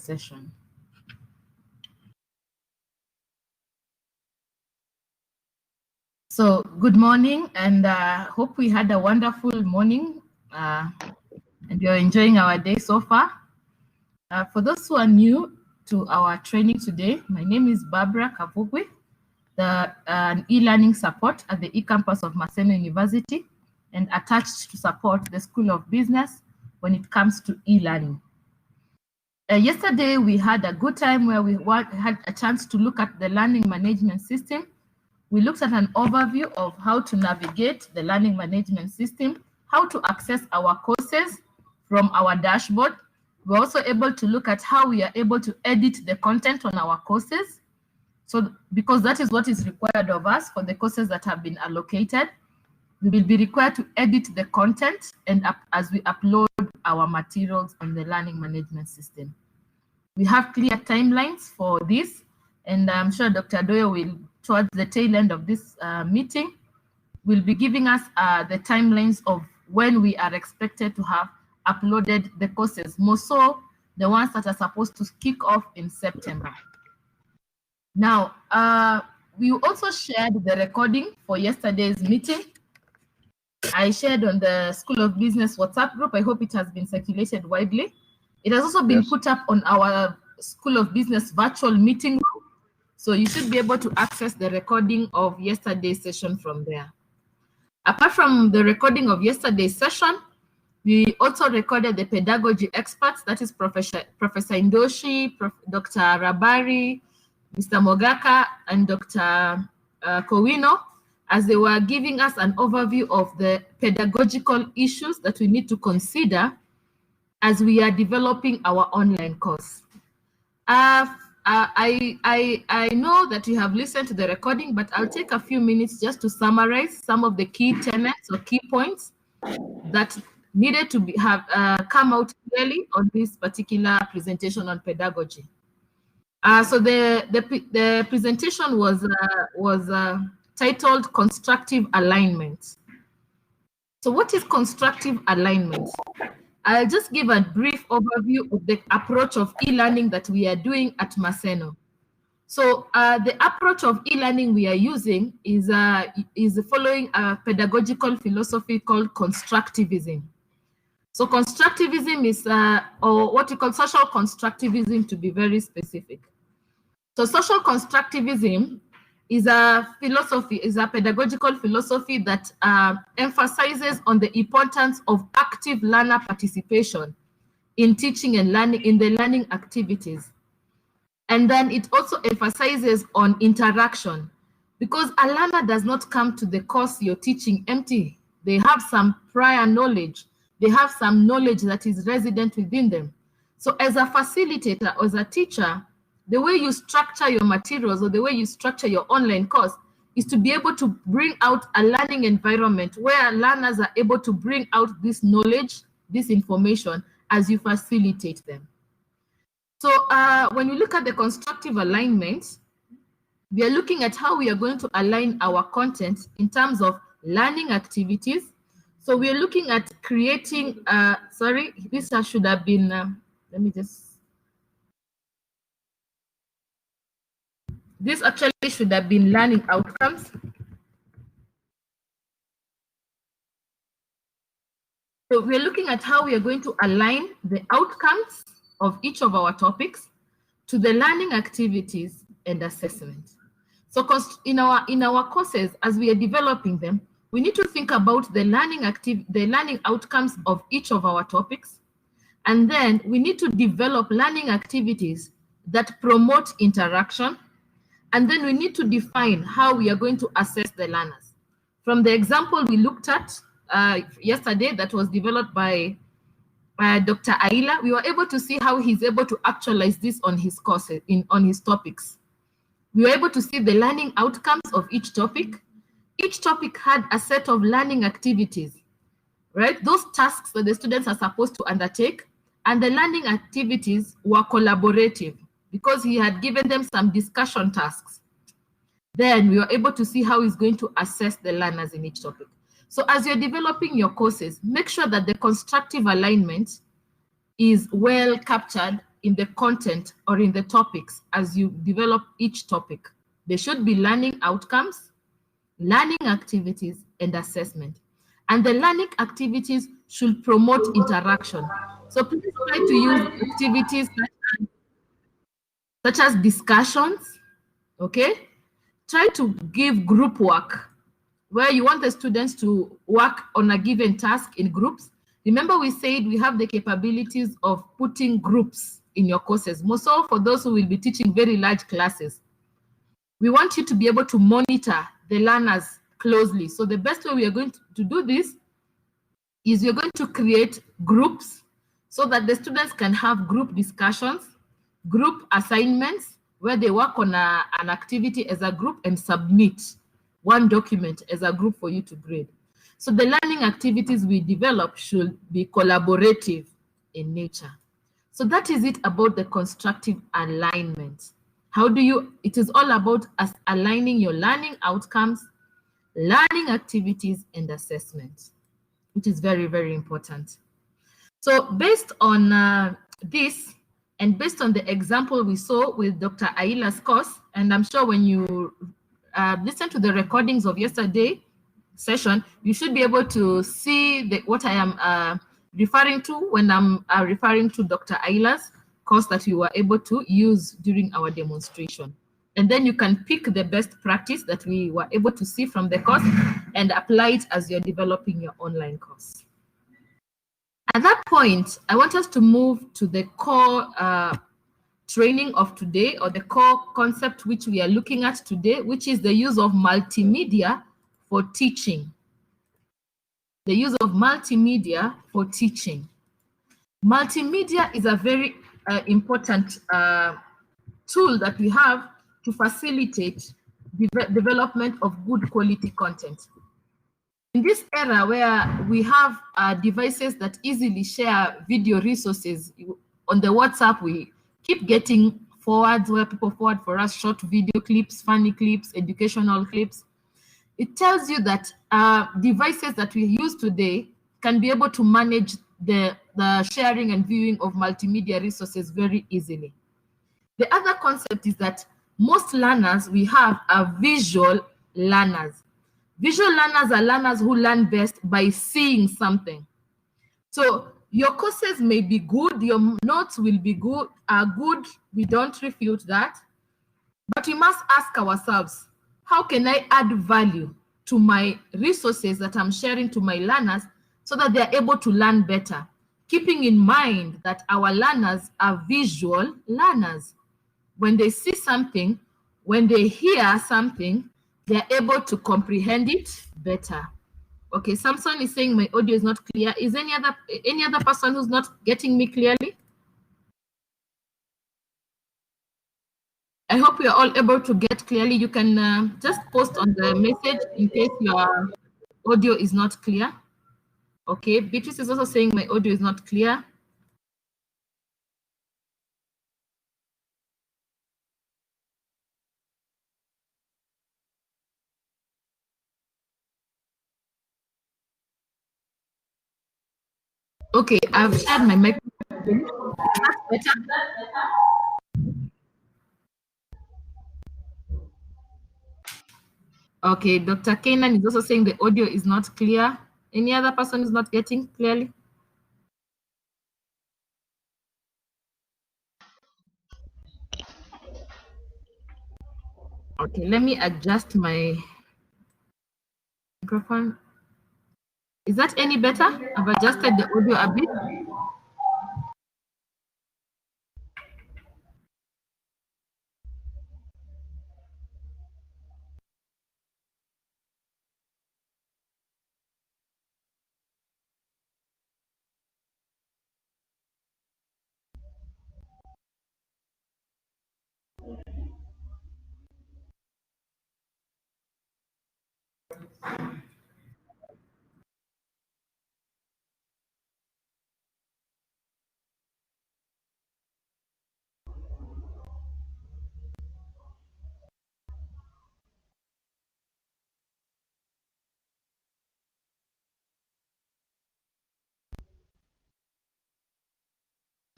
session. So good morning, and hope we had a wonderful morning and you're enjoying our day so far. For those who are new to our training today, my name is Barbara Kavugwe, the e-learning support at the e-campus of Maseno University, and attached to support the School of Business when it comes to e-learning. Yesterday, we had a good time where we had a chance to look at the learning management system. We looked at an overview of how to navigate the learning management system, how to access our courses from our dashboard. We're also able to look at how we are able to edit the content on our courses. So because that is what is required of us for the courses that have been allocated, we will be required to edit the content and as we upload our materials on the learning management system. We have clear timelines for this, and I'm sure Dr. Doyo will, towards the tail end of this meeting, will be giving us the timelines of when we are expected to have uploaded the courses, more so the ones that are supposed to kick off in September. Now, we also shared the recording for yesterday's meeting. I shared on the School of Business WhatsApp group. I hope it has been circulated widely. It has also been put up on our School of Business virtual meeting room. So you should be able to access the recording of yesterday's session from there. Apart from the recording of yesterday's session, we also recorded the pedagogy experts, that is Professor Indoshi, Dr. Rabari, Mr. Mogaka, and Dr. Kowino, as they were giving us an overview of the pedagogical issues that we need to consider as we are developing our online course. I know that you have listened to the recording, but I'll take a few minutes just to summarize some of the key tenets or key points that needed to come out clearly on this particular presentation on pedagogy. So the presentation was titled Constructive Alignment. So what is constructive alignment? I'll just give a brief overview of the approach of e-learning that we are doing at Maseno. So the approach of e-learning we are using is following a pedagogical philosophy called Constructivism. So Constructivism is, or what we call social constructivism to be very specific. So social constructivism is a philosophy, is a pedagogical philosophy that emphasizes on the importance of active learner participation in teaching and learning, in the learning activities. And then it also emphasizes on interaction, because a learner does not come to the course you're teaching empty. They have some prior knowledge. They have some knowledge that is resident within them. So as a facilitator, as a teacher, the way you structure your materials or the way you structure your online course is to be able to bring out a learning environment where learners are able to bring out this knowledge, this information as you facilitate them. So when we look at the constructive alignment, we are looking at how we are going to align our content in terms of learning activities. So we are looking at creating, sorry, this should have been, let me just, this actually should have been learning outcomes. So we're looking at how we are going to align the outcomes of each of our topics to the learning activities and assessment. So in our courses, as we are developing them, we need to think about the learning outcomes of each of our topics. And then we need to develop learning activities that promote interaction. And then we need to define how we are going to assess the learners. From the example we looked at yesterday that was developed by Dr. Aila, we were able to see how he's able to actualize this on his courses, on his topics. We were able to see the learning outcomes of each topic. Each topic had a set of learning activities, right? Those tasks that the students are supposed to undertake, and the learning activities were collaborative because he had given them some discussion tasks. Then we were able to see how he's going to assess the learners in each topic. So as you're developing your courses, make sure that the constructive alignment is well captured in the content or in the topics as you develop each topic. There should be learning outcomes, learning activities, and assessment. And the learning activities should promote interaction. So please try to use activities such as discussions, okay? Try to give group work where you want the students to work on a given task in groups. Remember, we said we have the capabilities of putting groups in your courses, more so for those who will be teaching very large classes. We want you to be able to monitor the learners closely. So the best way we are going to do this is you're going to create groups so that the students can have group discussions, group assignments, where they work on an activity as a group and submit one document as a group for you to grade. So the learning activities we develop should be collaborative in nature. So that is it about the constructive alignment. It is all about us aligning your learning outcomes, learning activities, and assessments, which is very, very important. So based on this, and based on the example we saw with Dr. Aila's course, and I'm sure when you listen to the recordings of yesterday session, you should be able to see what I am referring to when I'm referring to Dr. Aila's course that you were able to use during our demonstration. And then you can pick the best practice that we were able to see from the course and apply it as you're developing your online course. At that point, I want us to move to the core training of today, or the core concept which we are looking at today, which is the use of multimedia for teaching. The use of multimedia for teaching. Multimedia is a very important tool that we have to facilitate development of good quality content. In this era where we have devices that easily share video resources, on the WhatsApp, we keep getting forwards where people forward for us short video clips, funny clips, educational clips. It tells you that devices that we use today can be able to manage the sharing and viewing of multimedia resources very easily. The other concept is that most learners we have are visual learners. Visual learners are learners who learn best by seeing something. So your courses may be good, your notes will be good, are good, we don't refute that. But we must ask ourselves, how can I add value to my resources that I'm sharing to my learners so that they're able to learn better? Keeping in mind that our learners are visual learners. When they see something, when they hear something, they're able to comprehend it better. Okay, Samson is saying my audio is not clear. Is any other person who's not getting me clearly? I hope you're all able to get clearly. You can just post on the message in case your audio is not clear. Okay, Beatrice is also saying my audio is not clear. Okay, I've shared my microphone. That's better. Okay, Dr. Kanan is also saying the audio is not clear. Any other person is not getting clearly? Okay, let me adjust my microphone. Is that any better? I've adjusted the audio a bit.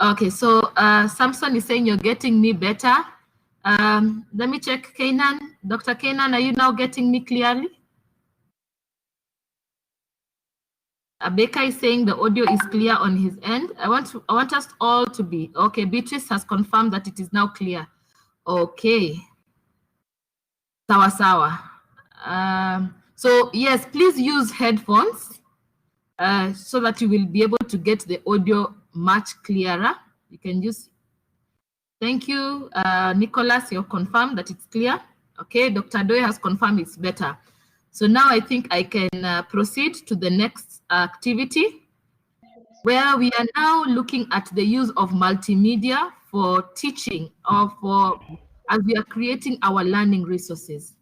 Okay, so Samson is saying you're getting me better. Let me check Kanan. Dr. Kanan, are you now getting me clearly? Abeka is saying the audio is clear on his end. I want us all to be okay. Beatrice has confirmed that it is now clear. Okay. Sawa sawa. So yes, please use headphones so that you will be able to get the audio much clearer. You can use. Thank you, Nicholas. You've confirmed that it's clear. Okay, Dr. Doi has confirmed it's better. So now I think I can proceed to the next activity, where we are now looking at the use of multimedia for teaching or as we are creating our learning resources.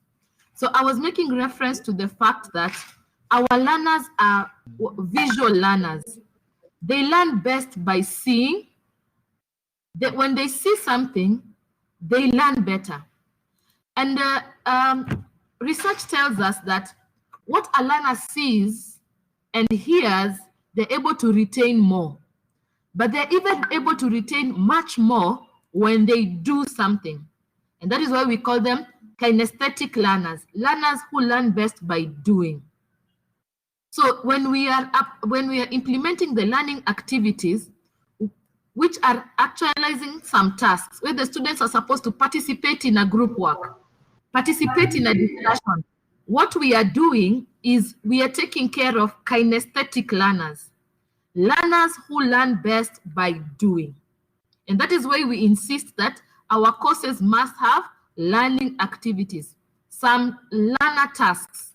So I was making reference to the fact that our learners are visual learners. They learn best by seeing. That when they see something, they learn better. And research tells us that what a learner sees and hears, they're able to retain more. But they're even able to retain much more when they do something. And that is why we call them kinesthetic learners, learners who learn best by doing. So when we are implementing the learning activities, which are actualizing some tasks where the students are supposed to participate in a group work, participate in a discussion. What we are doing is we are taking care of kinesthetic learners, learners who learn best by doing. And that is why we insist that our courses must have learning activities, some learner tasks,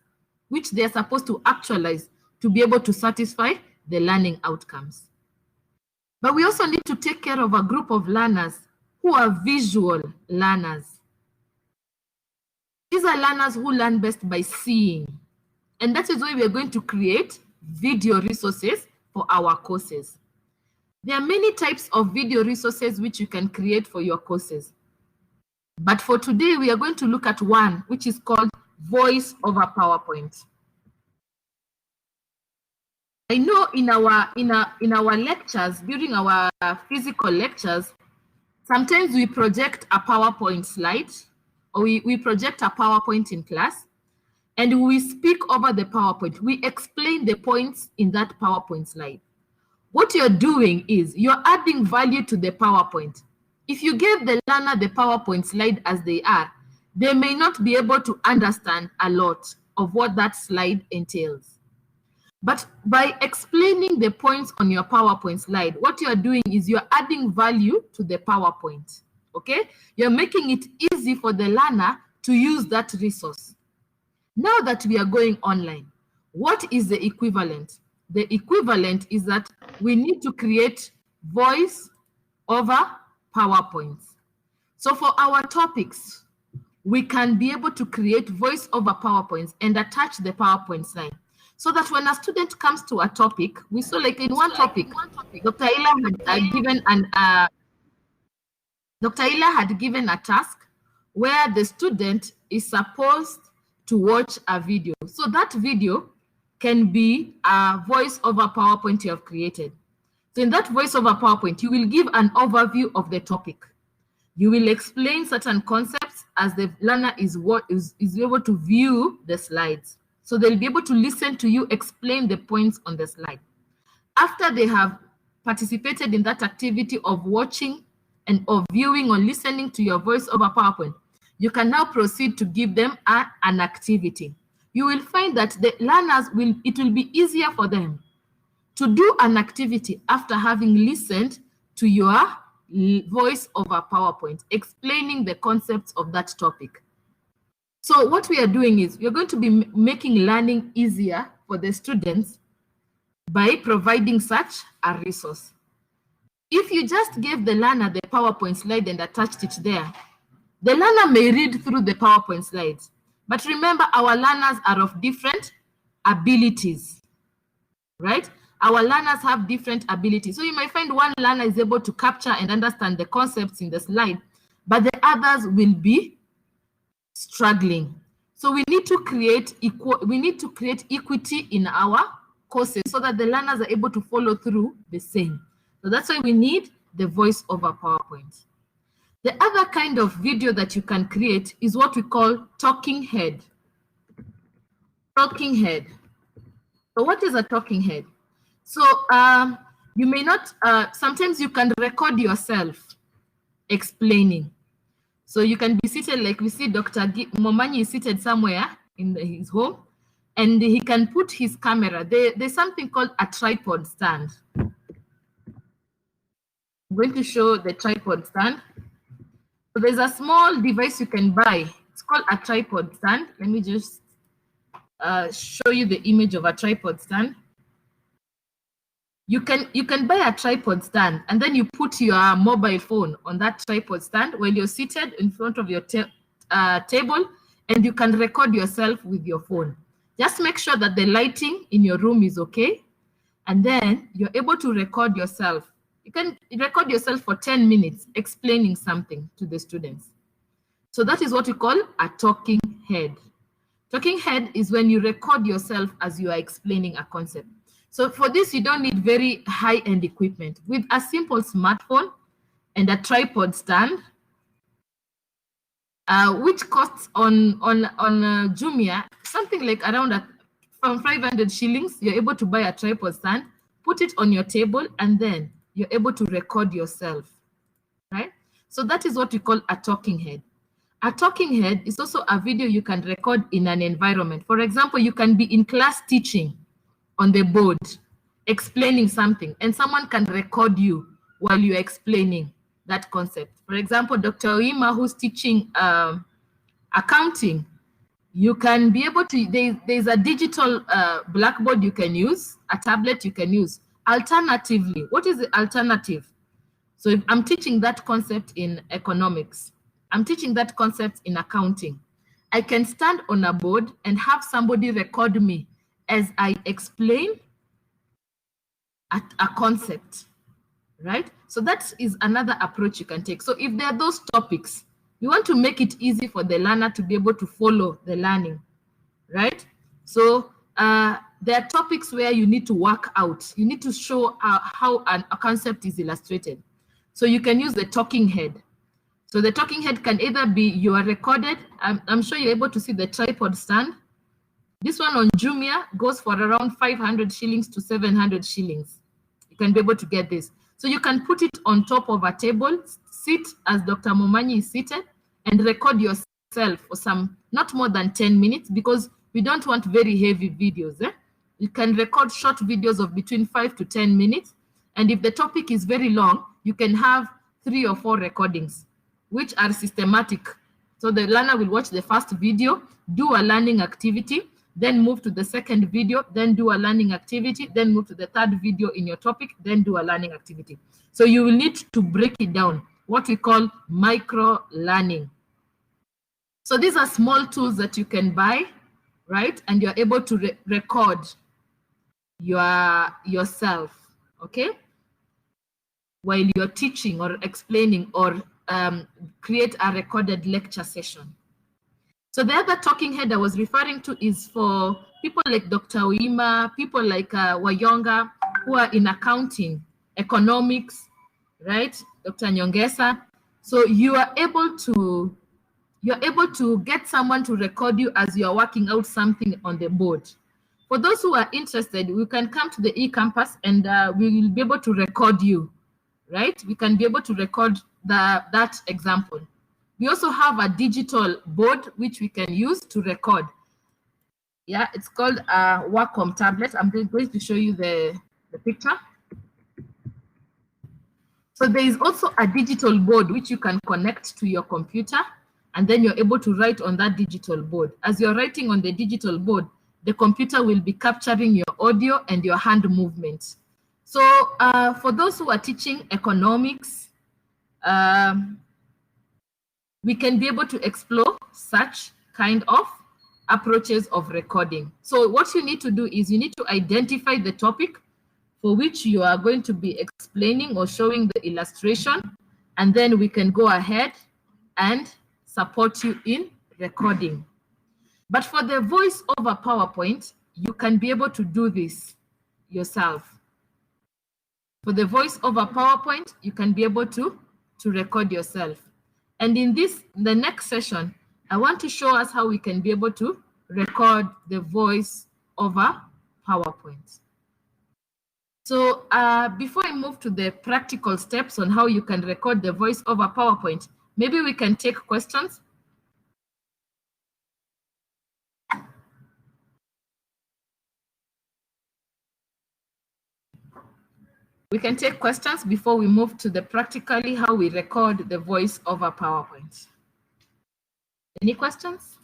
which they are supposed to actualize to be able to satisfy the learning outcomes. But we also need to take care of a group of learners who are visual learners. These are learners who learn best by seeing. And that is why we are going to create video resources for our courses. There are many types of video resources which you can create for your courses. But for today, we are going to look at one which is called Voice over PowerPoint. I know in our lectures, during our physical lectures, sometimes we project a PowerPoint slide, or we project a PowerPoint in class, and we speak over the PowerPoint. We explain the points in that PowerPoint slide. What you're doing is you're adding value to the PowerPoint. If you give the learner the PowerPoint slide as they are, they may not be able to understand a lot of what that slide entails. But by explaining the points on your PowerPoint slide, what you're doing is you're adding value to the PowerPoint, okay? You're making it easy for the learner to use that resource. Now that we are going online, what is the equivalent? The equivalent is that we need to create voice over PowerPoints. So for our topics, we can be able to create voice over PowerPoints and attach the PowerPoint slide, so that when a student comes to a topic, we saw like in one topic, Dr. Ila had given a task where the student is supposed to watch a video. So that video can be a voice over PowerPoint you have created. So in that voice over PowerPoint, you will give an overview of the topic. You will explain certain concepts as the learner is able to view the slides. So they'll be able to listen to you explain the points on the slide. After they have participated in that activity of watching and of viewing or listening to your voice over PowerPoint, you can now proceed to give them an activity. You will find that the learners it will be easier for them to do an activity after having listened to your voice over PowerPoint, explaining the concepts of that topic. So what we are doing is we're going to be making learning easier for the students by providing such a resource. If you just gave the learner the PowerPoint slide and attached it there, the learner may read through the PowerPoint slides. But remember, our learners are of different abilities, right? Our learners have different abilities. So you might find one learner is able to capture and understand the concepts in the slide, but the others will be struggling. So we need to create equity in our courses so that the learners are able to follow through the same. So that's why we need the voice over PowerPoint. The other kind of video that you can create is what we call talking head. Talking head. So what is a talking head? So you may not, sometimes you can record yourself explaining. So you can be seated, like we see Dr. Momanyi is seated somewhere in his home, and he can put his camera. There's something called a tripod stand. I'm going to show the tripod stand. So there's a small device you can buy. It's called a tripod stand. Let me just show you the image of a tripod stand. You can buy a tripod stand, and then you put your mobile phone on that tripod stand while you're seated in front of your table, and you can record yourself with your phone. Just make sure that the lighting in your room is okay, and then you're able to record yourself. You can record yourself for 10 minutes explaining something to the students. So that is what we call a talking head. Talking head is when you record yourself as you are explaining a concept. So for this, you don't need very high-end equipment. With a simple smartphone and a tripod stand, which costs on Jumia something like around from 500 shillings, you're able to buy a tripod stand, put it on your table, and then you're able to record yourself, right? So that is what we call a talking head. A talking head is also a video you can record in an environment. For example, you can be in class teaching on the board, explaining something, and someone can record you while you're explaining that concept. For example, Dr. Oima, who's teaching accounting, you can be able to, there's a digital blackboard you can use, a tablet you can use. Alternatively, what is the alternative? So if I'm teaching that concept in economics, I'm teaching that concept in accounting, I can stand on a board and have somebody record me as I explain a concept, right? So that is another approach you can take. So if there are those topics, you want to make it easy for the learner to be able to follow the learning, right? So there are topics where you need to work out. You need to show how a concept is illustrated. So you can use the talking head. So the talking head can either be you are recorded. I'm sure you're able to see the tripod stand. This one on Jumia goes for around 500 shillings to 700 shillings. You can be able to get this. So you can put it on top of a table, sit as Dr. Momanyi is seated, and record yourself for some, not more than 10 minutes, because we don't want very heavy videos. You can record short videos of between 5 to 10 minutes. And if the topic is very long, you can have 3 or 4 recordings, which are systematic. So the learner will watch the first video, do a learning activity, then move to the second video, then do a learning activity, then move to the third video in your topic, then do a learning activity. So you will need to break it down, what we call micro learning. So these are small tools that you can buy, right? And you're able to record yourself, okay? While you're teaching or explaining or create a recorded lecture session. So the other talking head I was referring to is for people like Dr. Oima, people like Wayonga, who are in accounting, economics, right? Dr. Nyongesa. So you are able to, get someone to record you as you are working out something on the board. For those who are interested, we can come to the eCampus and we will be able to record you, right? We can be able to record that example. We also have a digital board which we can use to record. Yeah, it's called a Wacom tablet. I'm going to show you the picture. So there is also a digital board which you can connect to your computer, and then you're able to write on that digital board. As you're writing on the digital board, the computer will be capturing your audio and your hand movements. So for those who are teaching economics, we can be able to explore such kind of approaches of recording. So what you need to do is you need to identify the topic for which you are going to be explaining or showing the illustration, and then we can go ahead and support you in recording. But for the voice over PowerPoint, you can be able to do this yourself. For the voice over PowerPoint, you can be able to record yourself. And in the next session, I want to show us how we can be able to record the voice over PowerPoint. So before I move to the practical steps on how you can record the voice over PowerPoint, maybe we can take questions. We can take questions before we move to the practically how we record the voice over PowerPoint. Any questions?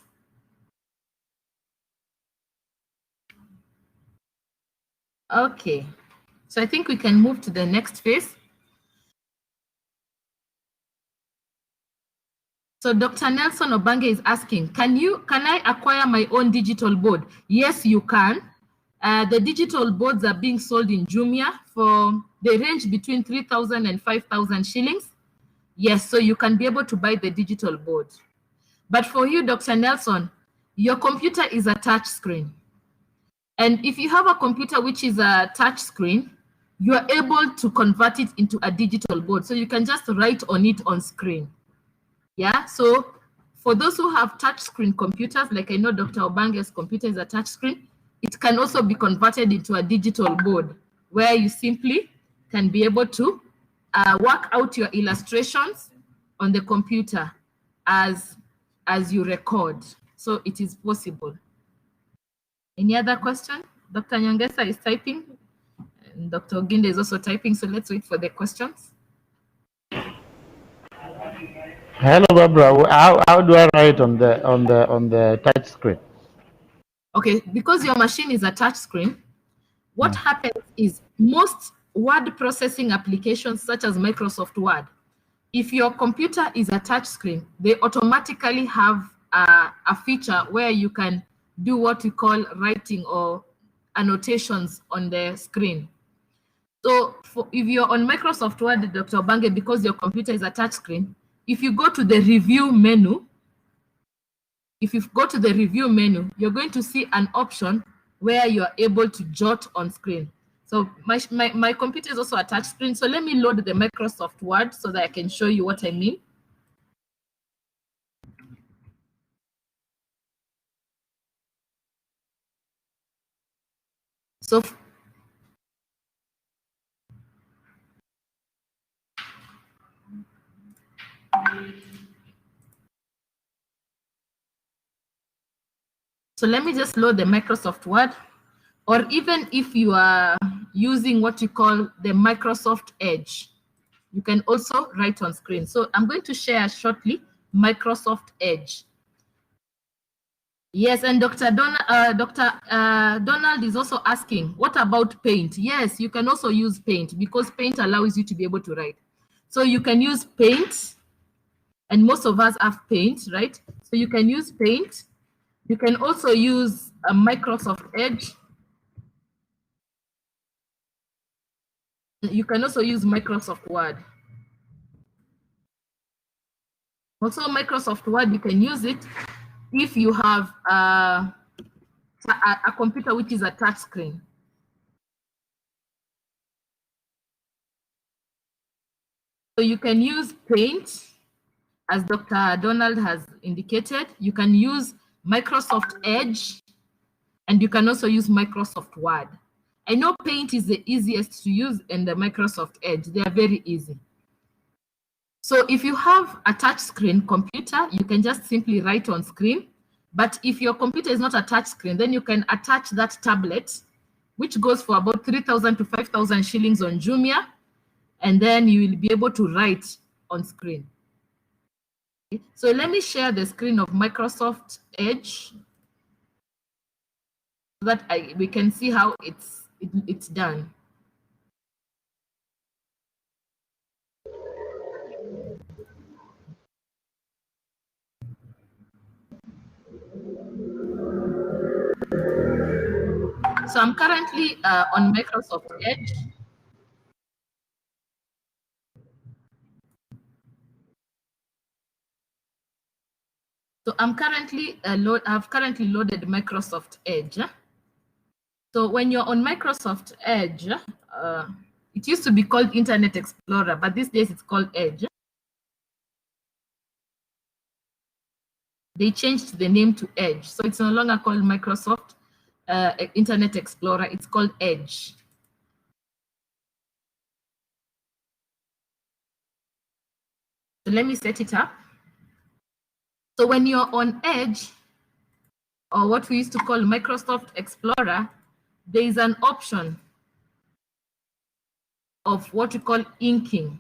Okay, so I think we can move to the next phase. So Dr. Nelson Obange is asking, can I acquire my own digital board? Yes, you can. The digital boards are being sold in Jumia they range between 3,000 and 5,000 shillings. Yes, so you can be able to buy the digital board. But for you, Dr. Nelson, your computer is a touch screen. And if you have a computer which is a touch screen, you are able to convert it into a digital board. So you can just write on it on screen. Yeah, so for those who have touch screen computers, like I know Dr. Obange's computer is a touch screen, it can also be converted into a digital board where you simply can be able to work out your illustrations on the computer as you record. So it is possible. Any other question? Dr. Nyongesa is typing. And Dr. Oginde is also typing. So let's wait for the questions. Hello, Barbara. How do I write on the touch screen? Okay, because your machine is a touch screen, what happens is most word processing applications such as Microsoft Word, if your computer is a touch screen, they automatically have a feature where you can do what we call writing or annotations on the screen. So if you're on Microsoft Word, Dr. Obange, because your computer is a touch screen, if you go to the review menu, you're going to see an option where you're able to jot on screen. So my computer is also a touch screen. So let me load the Microsoft Word so that I can show you what I mean. So let me just load the Microsoft Word, or even if you are using what you call the Microsoft Edge, you can also write on screen. So I'm going to share shortly Microsoft Edge. Yes, and Dr. Donald is also asking, what about Paint? Yes, you can also use Paint because Paint allows you to be able to write. So you can use Paint, and most of us have Paint, right? So you can use Paint. You can also use a Microsoft Edge. You can also use Microsoft Word. Also, Microsoft Word, you can use it if you have a computer which is a touch screen. So you can use Paint, as Dr. Donald has indicated. You can use Microsoft Edge, and you can also use Microsoft Word. I know Paint is the easiest to use, and the Microsoft Edge, they are very easy. So if you have a touch screen computer, you can just simply write on screen. But if your computer is not a touch screen, then you can attach that tablet, which goes for about 3,000 to 5,000 shillings on Jumia, and then you will be able to write on screen. Okay. So let me share the screen of Microsoft Edge so that we can see how it's done. So I'm currently on Microsoft Edge. So I've currently loaded Microsoft Edge. So when you're on Microsoft Edge, It used to be called Internet Explorer, but these days it's called Edge. They changed the name to Edge. So it's no longer called Microsoft Internet Explorer. It's called Edge. So let me set it up. So when you're on Edge, or what we used to call Microsoft Explorer, there is an option of what we call inking.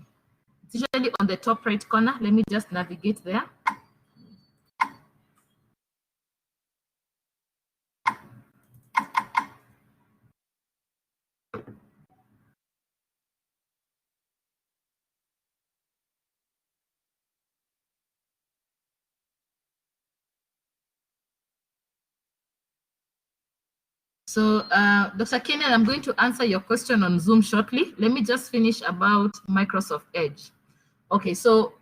It's usually on the top right corner. Let me just navigate there. So, Dr. Kenyan, I'm going to answer your question on Zoom shortly. Let me just finish about Microsoft Edge. Okay, so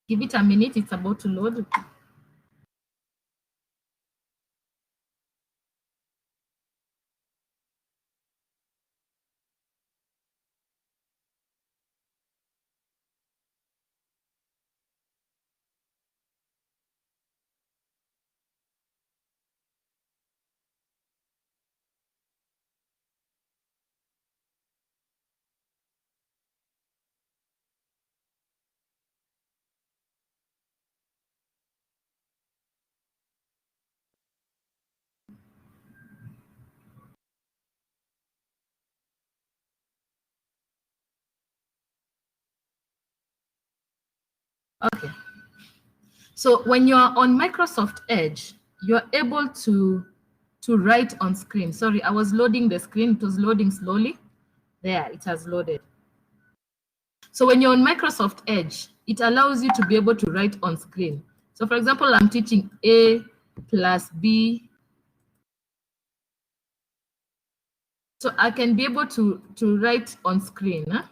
give it a minute. It's about to load. Okay. So when you're on Microsoft Edge, you're able to write on screen. Sorry, I was loading the screen. It was loading slowly. There, it has loaded. So when you're on Microsoft Edge, it allows you to be able to write on screen. So for example, I'm teaching A plus B. So I can be able to write on screen. Huh?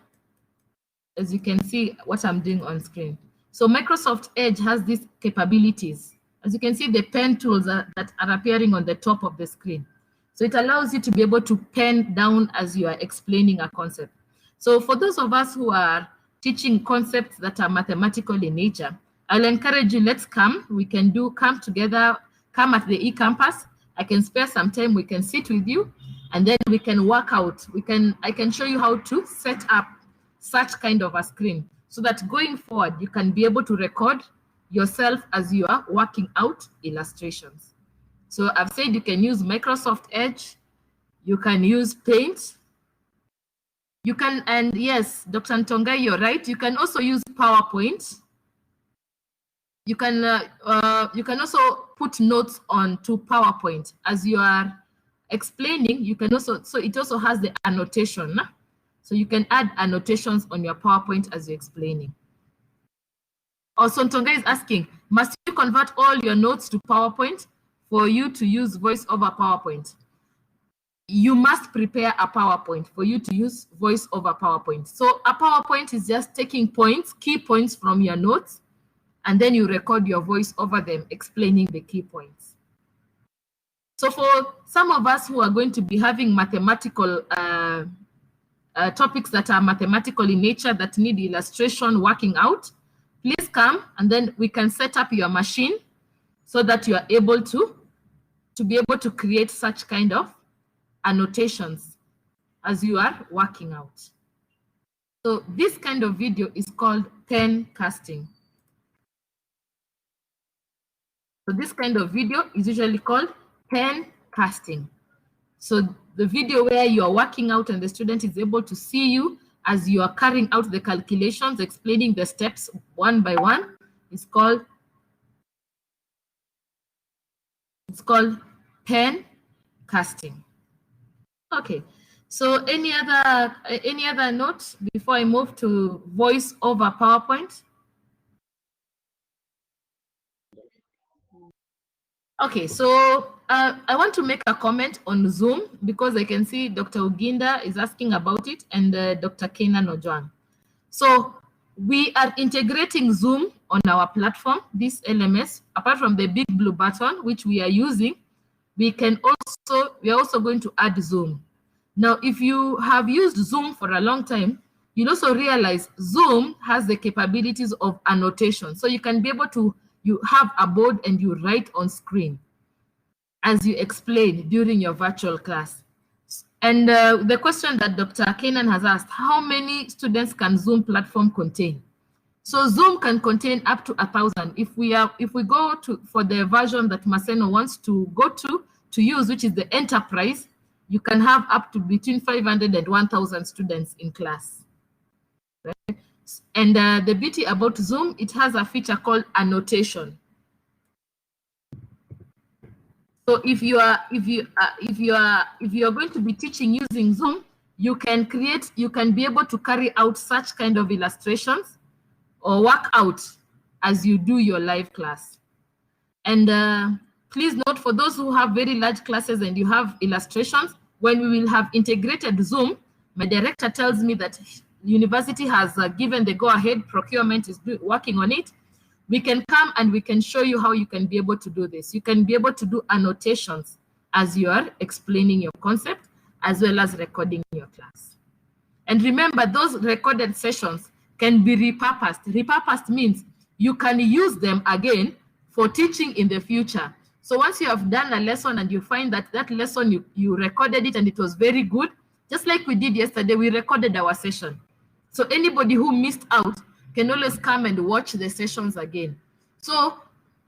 As you can see what I'm doing on screen. So Microsoft Edge has these capabilities. As you can see, the pen tools that are appearing on the top of the screen. So it allows you to be able to pen down as you are explaining a concept. So for those of us who are teaching concepts that are mathematical in nature, I'll encourage you, let's come. We can come together, come at the eCampus. I can spare some time. We can sit with you, and then we can work out. I can show you how to set up such kind of a screen so that going forward, you can be able to record yourself as you are working out illustrations. So I've said you can use Microsoft Edge, you can use Paint, you can, and yes, Dr. Ntongai, you're right, you can also use PowerPoint. You can also put notes onto PowerPoint as you are explaining. You can also, so it also has the annotation. So you can add annotations on your PowerPoint as you're explaining. Also, Ntonga is asking, must you convert all your notes to PowerPoint for you to use voice over PowerPoint? You must prepare a PowerPoint for you to use voice over PowerPoint. So a PowerPoint is just taking points, key points from your notes, and then you record your voice over them, explaining the key points. So for some of us who are going to be having mathematical topics that are mathematical in nature that need illustration working out, please come, and then we can set up your machine so that you are able to be able to create such kind of annotations as you are working out. So this kind of video is called pen casting. So this kind of video is usually called pen casting. So the video where you are working out and the student is able to see you as you are carrying out the calculations, explaining the steps one by one, is called pen casting. Okay. So any other notes before I move to voice over PowerPoint? Okay, so I want to make a comment on Zoom because I can see Dr. Uginda is asking about it and Dr. Kenan Ojwang. So we are integrating Zoom on our platform, this LMS, apart from the big blue button, which we are using. we are also going to add Zoom. Now, if you have used Zoom for a long time, you'll also realize Zoom has the capabilities of annotation. So you can be able to, you have a board and you write on screen as you explain during your virtual class. And the question that Dr. Kenan has asked, how many students can Zoom platform contain? So Zoom can contain up to 1,000. If we go for the version that Maseno wants to go to use, which is the enterprise, you can have up to between 500 and 1,000 students in class. Right? And the beauty about Zoom, it has a feature called annotation. So if you are going to be teaching using Zoom, you can be able to carry out such kind of illustrations or work out as you do your live class. And please note, for those who have very large classes and you have illustrations, when we will have integrated Zoom, my director tells me that university has given the go-ahead, procurement is working on it. We can come and we can show you how you can be able to do this. You can be able to do annotations as you are explaining your concept, as well as recording your class. And remember, those recorded sessions can be repurposed. Repurposed means you can use them again for teaching in the future. So once you have done a lesson and you find that that lesson, you recorded it and it was very good, just like we did yesterday, we recorded our session. So anybody who missed out can always come and watch the sessions again. So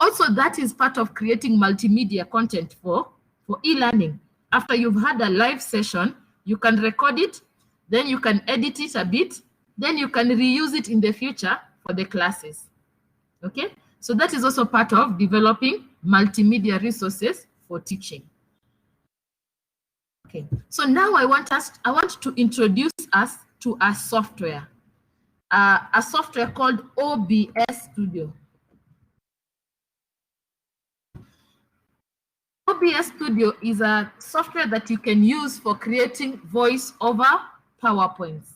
also that is part of creating multimedia content for e-learning. After you've had a live session, you can record it, then you can edit it a bit, then you can reuse it in the future for the classes. Okay, so that is also part of developing multimedia resources for teaching. Okay, so now I want to introduce us to a software called OBS Studio. OBS Studio is a software that you can use for creating voice over PowerPoints.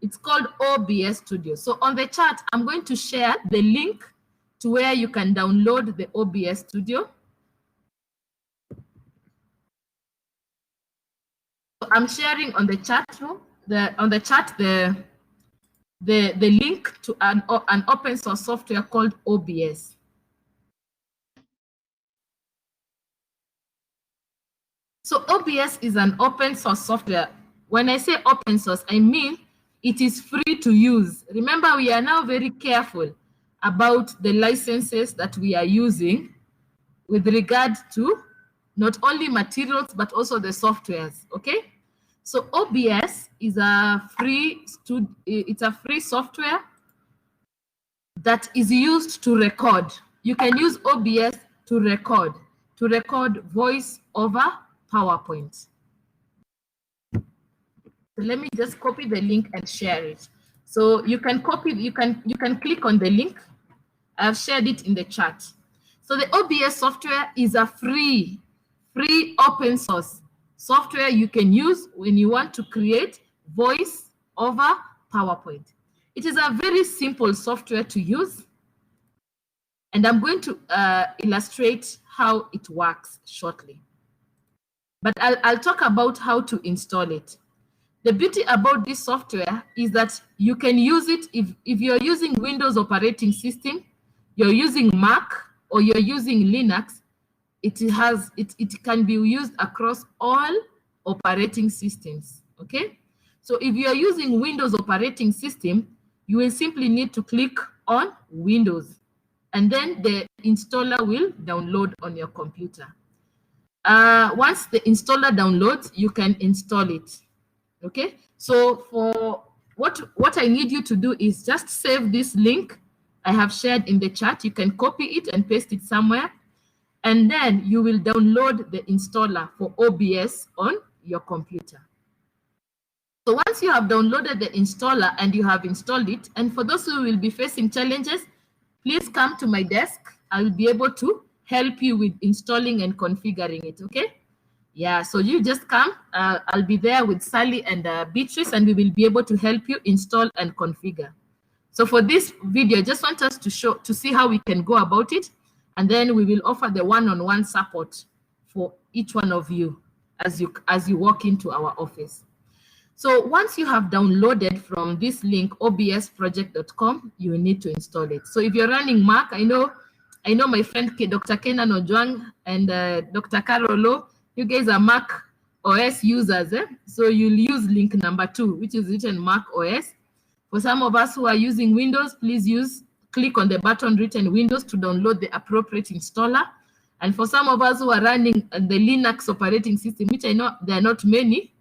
It's called OBS Studio. So on the chat, I'm going to share the link to where you can download the OBS Studio. So I'm sharing on the chat room, the link to an open source software called OBS. So OBS is an open source software. When I say open source, I mean it is free to use. Remember, we are now very careful about the licenses that we are using with regard to not only materials, but also the softwares, okay? So OBS is a free software that is used to record. You can use OBS to record voice over PowerPoint. So let me just copy the link and share it. So you can copy, you can click on the link. I've shared it in the chat. So the OBS software is a free open source software you can use when you want to create voice over PowerPoint. It is a very simple software to use, and I'm going to illustrate how it works shortly. But I'll talk about how to install it. The beauty about this software is that you can use it if you're using Windows operating system, you're using Mac, or you're using Linux. It can be used across all operating systems, okay? So if you're using Windows operating system, you will simply need to click on Windows, and then the installer will download on your computer. Once the installer downloads, you can install it, okay? So for what I need you to do is just save this link I have shared in the chat. You can copy it and paste it somewhere, and then you will download the installer for OBS on your computer. So once you have downloaded the installer and you have installed it, and for those who will be facing challenges, please come to my desk. I will be able to help you with installing and configuring it, okay? Yeah, so you just come. I'll be there with Sally and Beatrice, and we will be able to help you install and configure. So for this video, I just want us to see how we can go about it, and then we will offer the one-on-one support for each one of you as you walk into our office. So once you have downloaded from this link, obsproject.com, you need to install it. So if you're running Mac, I know my friend Dr. Kenan Ojwang and Dr. Carolo, you guys are Mac OS users. So you'll use link number 2, which is written Mac OS. For some of us who are using Windows, please click on the button written Windows to download the appropriate installer. And for some of us who are running the Linux operating system, which I know there are not many,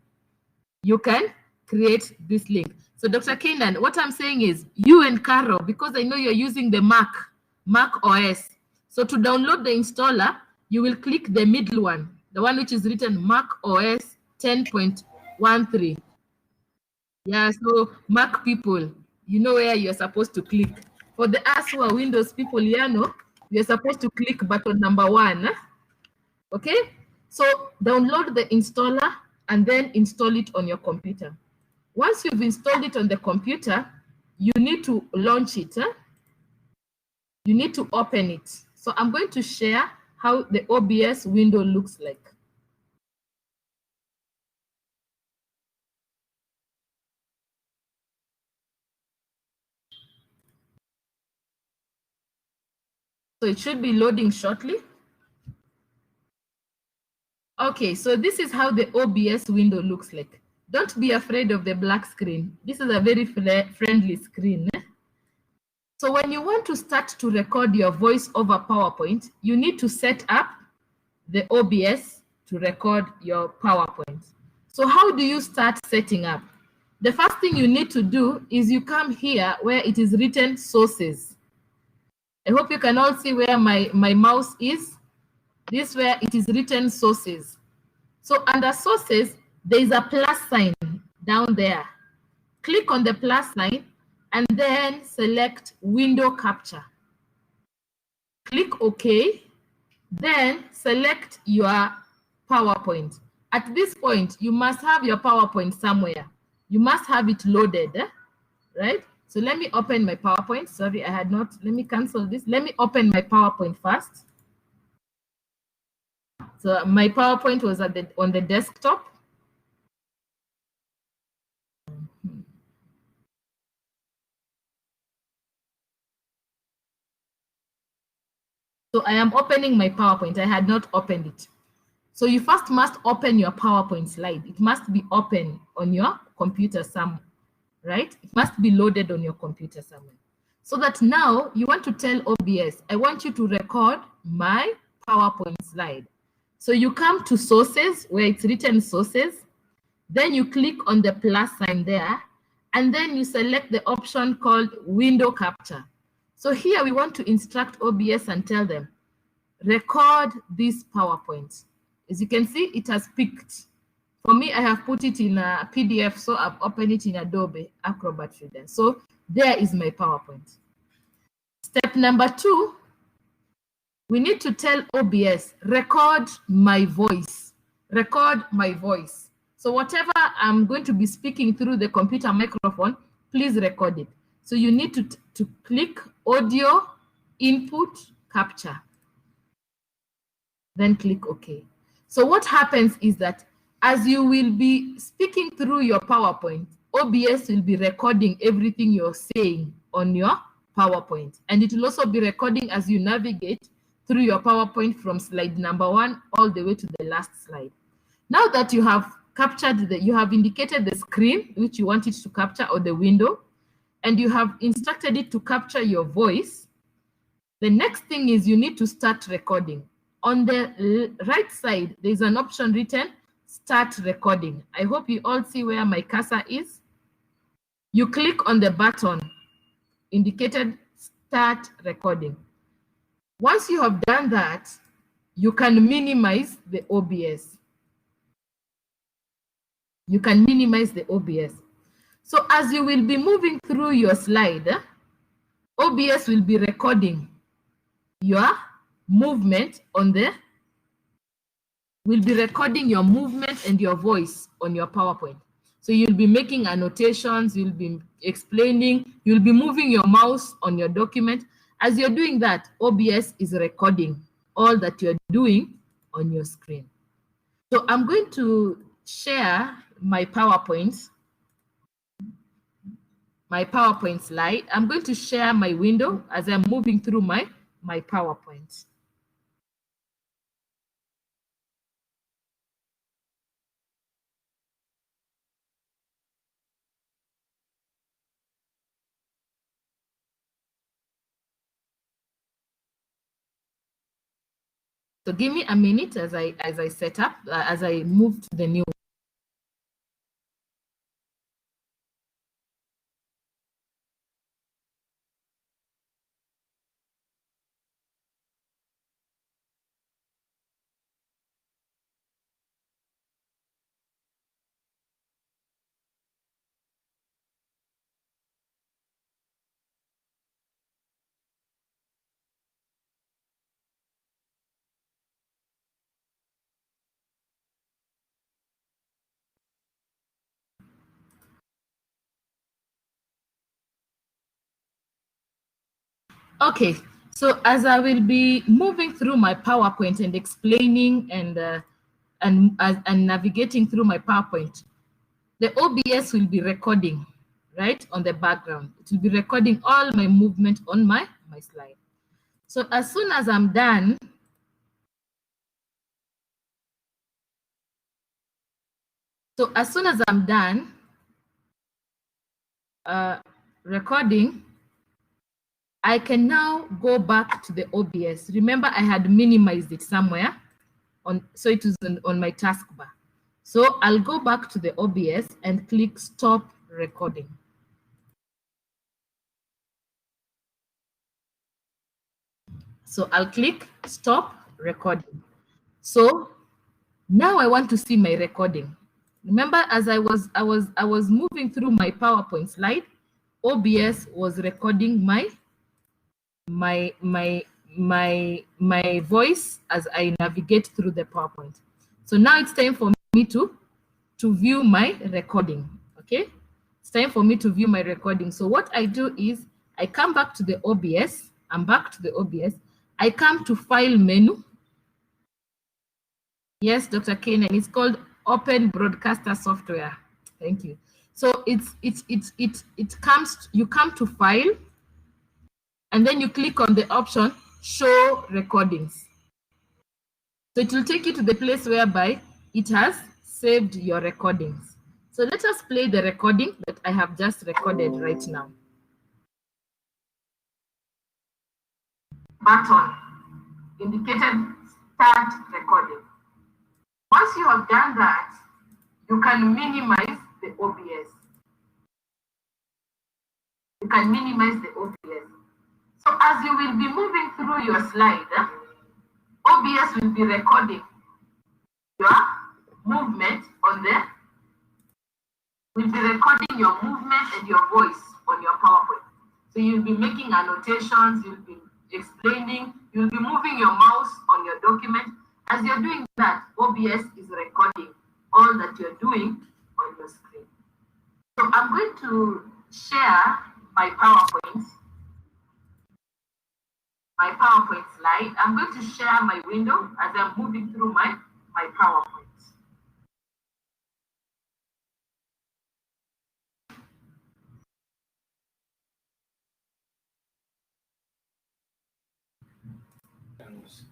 you can create this link. So Dr. Kenan, what I'm saying is you and Carol, because I know you're using the Mac OS. So to download the installer, you will click the middle one, the one which is written Mac OS 10.13. Yeah, so Mac people, you know where you're supposed to click. For the us who are Windows people, you're supposed to click button number 1. Okay, so download the installer and then install it on your computer. Once you've installed it on the computer, you need to launch it. You need to open it. So I'm going to share how the OBS window looks like. So it should be loading shortly. Okay, so this is how the OBS window looks like. Don't be afraid of the black screen. This is a very friendly screen. So when you want to start to record your voice over PowerPoint, you need to set up the OBS to record your PowerPoint. So how do you start setting up? The first thing you need to do is you come here where it is written sources. I hope you can all see where my mouse is. This where it is written sources. So under sources, there is a plus sign down there. Click on the plus sign and then select window capture. Click OK. Then select your PowerPoint. At this point, you must have your PowerPoint somewhere. You must have it loaded, right? So let me open my PowerPoint. Sorry, I had not. Let me cancel this. Let me open my PowerPoint first. So my PowerPoint was on the desktop. So I am opening my PowerPoint. I had not opened it. So you first must open your PowerPoint slide. It must be open on your computer somewhere, right? It must be loaded on your computer somewhere. So that now you want to tell OBS, I want you to record my PowerPoint slide. So you come to sources where it's written sources. Then you click on the plus sign there. And then you select the option called window capture. So here we want to instruct OBS and tell them, record this PowerPoint. As you can see, it has picked. For me, I have put it in a PDF, so I've opened it in Adobe Acrobat Reader. So there is my PowerPoint. Step number 2, we need to tell OBS, record my voice. Record my voice. So whatever I'm going to be speaking through the computer microphone, please record it. So you need to click audio input capture. Then click OK. So what happens is that as you will be speaking through your PowerPoint, OBS will be recording everything you're saying on your PowerPoint. And it will also be recording as you navigate through your PowerPoint from slide number 1 all the way to the last slide. Now that you have captured, you have indicated the screen which you want it to capture or the window, and you have instructed it to capture your voice, the next thing is you need to start recording. On the right side, there's an option written Start Recording. I hope you all see where my cursor is. You click on the button indicated Start Recording. Once you have done that, you can minimize the OBS. You can minimize the OBS. So as you will be moving through your slide, OBS will be recording your movement will be recording your movement and your voice on your PowerPoint. So you'll be making annotations, you'll be explaining, you'll be moving your mouse on your document. As you're doing that, OBS is recording all that you're doing on your screen. So I'm going to share my PowerPoint slide. I'm going to share my window as I'm moving through my PowerPoint. So give me a minute as I set up, as I move to the new. Okay, so as I will be moving through my PowerPoint and explaining and navigating through my PowerPoint, the OBS will be recording, right, on the background. It will be recording all my movement on my slide. So as soon as I'm done, recording, I can now go back to the OBS. Remember, I had minimized it somewhere, so it was on my taskbar. So I'll go back to the OBS and click Stop Recording. So I'll click Stop Recording. So now I want to see my recording. Remember, as I was moving through my PowerPoint slide, OBS was recording my voice as I navigate through the PowerPoint. So now it's time for me to view my recording. Okay, it's time for me to view my recording. So what I do is I come back to the OBS. I'm back to the OBS. I come to File menu. Yes, Dr. Kane, and it's called Open Broadcaster Software. Thank you. So you come to File, and then you click on the option Show Recordings. So it will take you to the place whereby it has saved your recordings. So let us play the recording that I have just recorded right now. Button indicated Start Recording. Once you have done that, you can minimize the OBS. You can minimize the OBS. So as you will be moving through your slide, OBS will be recording your movement will be recording your movement and your voice on your PowerPoint. So you'll be making annotations, you'll be explaining, you'll be moving your mouse on your document. As you're doing that, OBS is recording all that you're doing on your screen. So I'm going to share my PowerPoint slide. I'm going to share my window as I'm moving through my PowerPoint.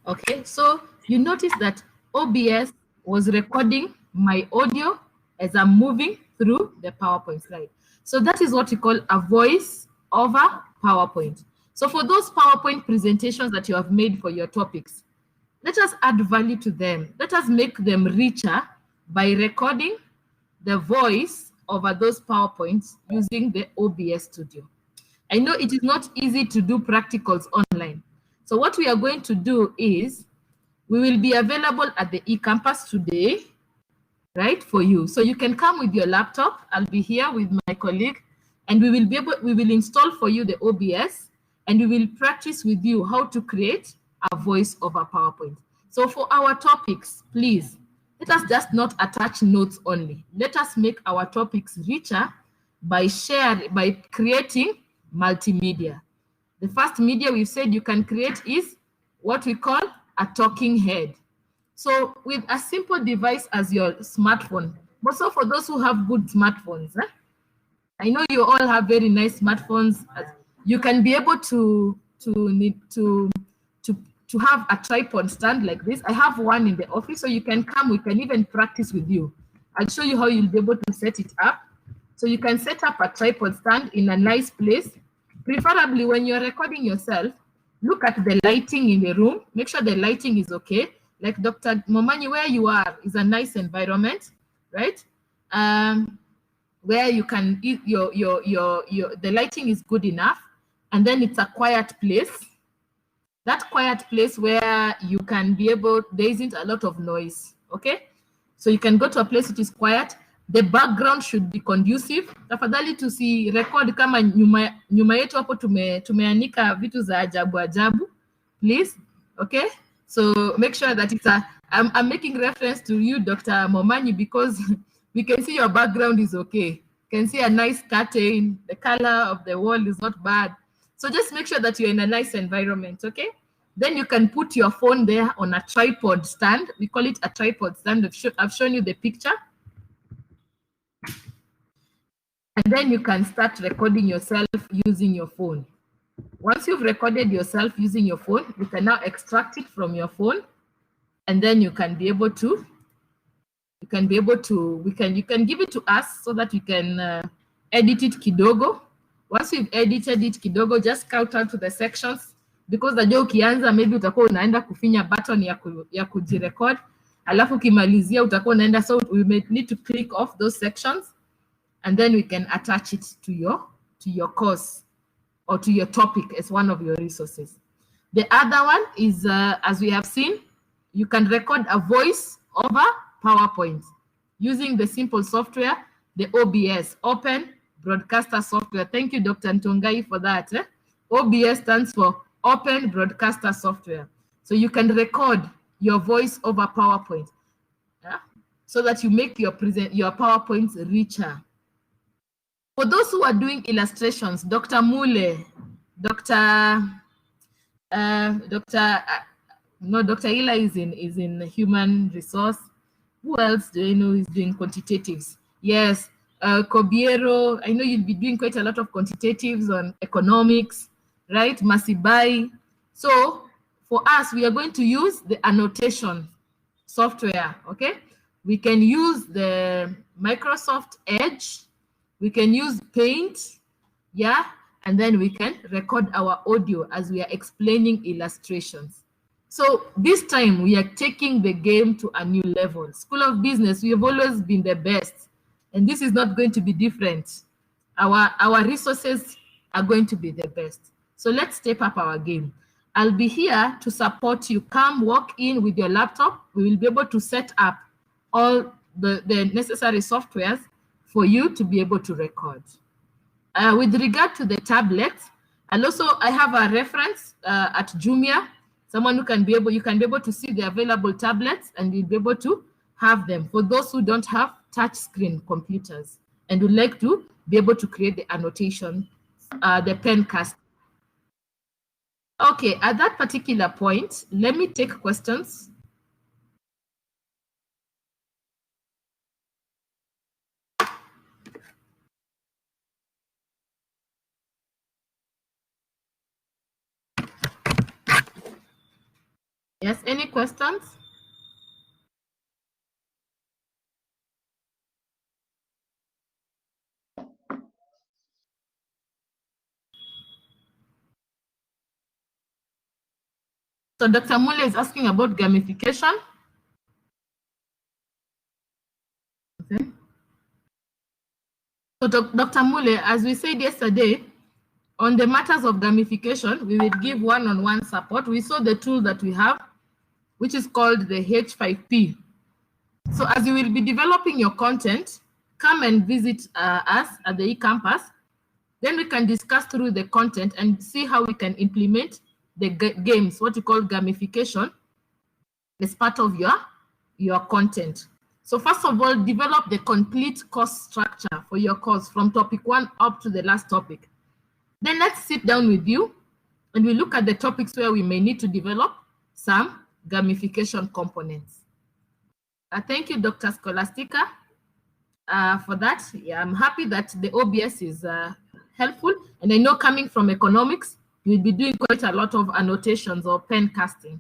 Okay, so you notice that OBS was recording my audio as I'm moving through the PowerPoint slide. So that is what we call a voice over PowerPoint. So for those PowerPoint presentations that you have made for your topics, let us add value to them. Let us make them richer by recording the voice over those PowerPoints using the OBS Studio. I know it is not easy to do practicals online. So what we are going to do is we will be available at the eCampus today, right, for you. So you can come with your laptop. I'll be here with my colleague, and we will install for you the OBS, and we will practice with you how to create a voice over PowerPoint. So for our topics, please, let us just not attach notes only. Let us make our topics richer by creating multimedia. The first media we've said you can create is what we call a talking head. So with a simple device as your smartphone, also for those who have good smartphones, I know you all have very nice smartphones. You can be able to have a tripod stand like this. I have one in the office, so you can come. We can even practice with you. I'll show you how you'll be able to set it up. So you can set up a tripod stand in a nice place. Preferably when you're recording yourself, look at the lighting in the room. Make sure the lighting is okay. Like Dr. Momanyi, where you are is a nice environment, right? Where you can eat the lighting is good enough, and then it's a quiet place. That quiet place where you can be able, there isn't a lot of noise, okay? So you can go to a place which is quiet. The background should be conducive. Tafadhali tusi record kama nyuma yetu hapo tumeanika vitu za ajabu ajabu, please, okay? So make sure that it's I'm making reference to you, Dr. Momanyi, because we can see your background is okay. You can see a nice curtain. The color of the wall is not bad. So just make sure that you're in a nice environment, okay? Then you can put your phone there on a tripod stand. We call it a tripod stand. I've shown you the picture. And then you can start recording yourself using your phone. Once you've recorded yourself using your phone, you can now extract it from your phone. And then you can be able to, you can give it to us so that you can edit it kidogo. Once you've edited it kidogo, just count out to the sections, because the joke ukianza maybe utakuwa unaenda kufinya button ya kujirecord, alafu kimalizia utakuwa unaenda, so we may need to click off those sections, and then we can attach it to your course or to your topic as one of your resources. The other one is, as we have seen, you can record a voice over PowerPoint using the simple software, the OBS, Open Broadcaster Software. Thank you, Dr. Ntongai, for that. OBS stands for Open Broadcaster Software. So you can record your voice over PowerPoint, so that you make your PowerPoints richer. For those who are doing illustrations, Dr. Mule, Dr. Ila is in human resource. Who else do you know is doing quantitatives? Yes, Kobiero, I know you'll be doing quite a lot of quantitatives on economics, right? Masibai. So for us, we are going to use the annotation software, okay? We can use the Microsoft Edge. We can use Paint, yeah? And then we can record our audio as we are explaining illustrations. So this time we are taking the game to a new level. School of Business, we have always been the best, and this is not going to be different. Our resources are going to be the best. So let's step up our game. I'll be here to support you. Come walk in with your laptop. We will be able to set up all the necessary softwares for you to be able to record. With regard to the tablets, and also I have a reference at Jumia, someone who can be able, you can be able to see the available tablets, and you'll be able to have them for those who don't have touch screen computers and would like to be able to create the annotation, the pencast. Okay, at that particular point, let me take questions. Yes, any questions? So Dr. Mule is asking about gamification. Okay. So Dr. Mule, as we said yesterday, on the matters of gamification, we will give one-on-one support. We saw the tool that we have, which is called the H5P. So as you will be developing your content, come and visit us at the eCampus. Then we can discuss through the content and see how we can implement the games, what you call gamification, as part of your content. So first of all, develop the complete course structure for your course from topic 1 up to the last topic. Then let's sit down with you and we look at the topics where we may need to develop some gamification components. Thank you, Dr. Scholastica, for that. Yeah, I'm happy that the OBS is helpful. And I know coming from economics, you'll be doing quite a lot of annotations or pen casting.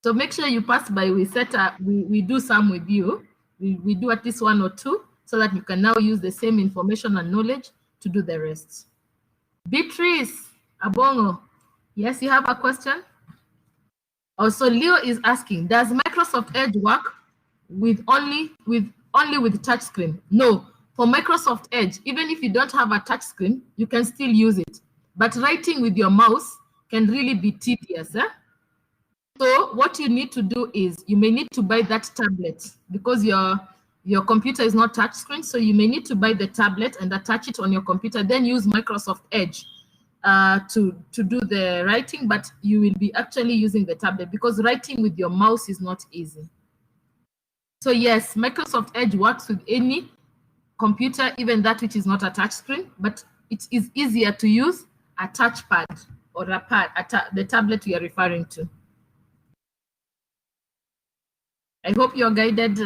So make sure you pass by. We do some with you. We do at least 1 or 2 so that you can now use the same information and knowledge to do the rest. Beatrice Abongo, yes, you have a question? Also, Leo is asking, does Microsoft Edge work only with touchscreen? No, for Microsoft Edge, even if you don't have a touchscreen, you can still use it. But writing with your mouse can really be tedious. So what you need to do is you may need to buy that tablet because your computer is not touchscreen. So you may need to buy the tablet and attach it on your computer, then use Microsoft Edge to do the writing, but you will be actually using the tablet because writing with your mouse is not easy. So yes, Microsoft Edge works with any computer, even that which is not a touchscreen, but it is easier to use a touchpad or a pad, the tablet we are referring to. I hope you're guided,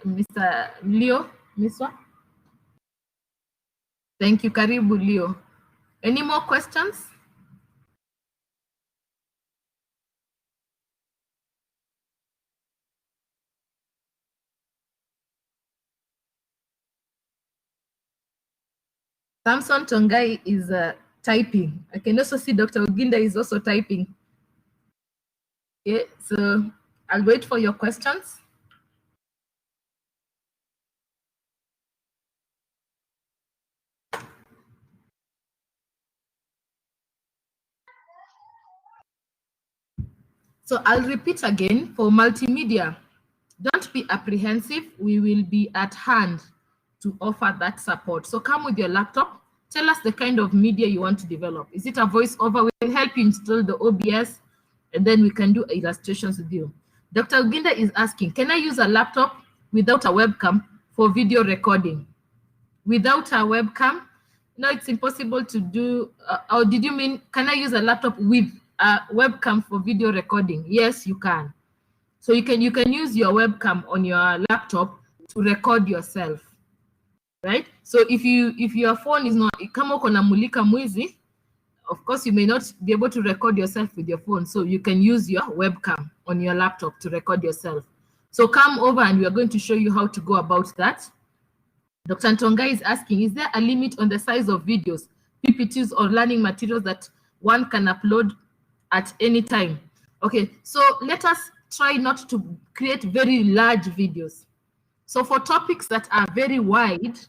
Mr. Leo Miswa. Thank you, Karibu Leo. Any more questions? Samson Tongai is typing. I can also see Dr. Uginda is also typing. Okay, so I'll wait for your questions. So I'll repeat again for multimedia. Don't be apprehensive. We will be at hand to offer that support. So come with your laptop. Tell us the kind of media you want to develop. Is it a voiceover? We will help you install the OBS, and then we can do illustrations with you. Dr. Uginda is asking, can I use a laptop without a webcam for video recording? Without a webcam? No, it's impossible to do. Or did you mean, can I use a laptop with a webcam for video recording? Yes, you can. So you can use your webcam on your laptop to record yourself, right? So if your phone is not, kama uko na mulika mwizi, of course you may not be able to record yourself with your phone. So you can use your webcam on your laptop to record yourself. So come over and we are going to show you how to go about that. Dr. Ntonga is asking, is there a limit on the size of videos, PPTs, or learning materials that one can upload at any time? Okay, so let us try not to create very large videos. So for topics that are very wide,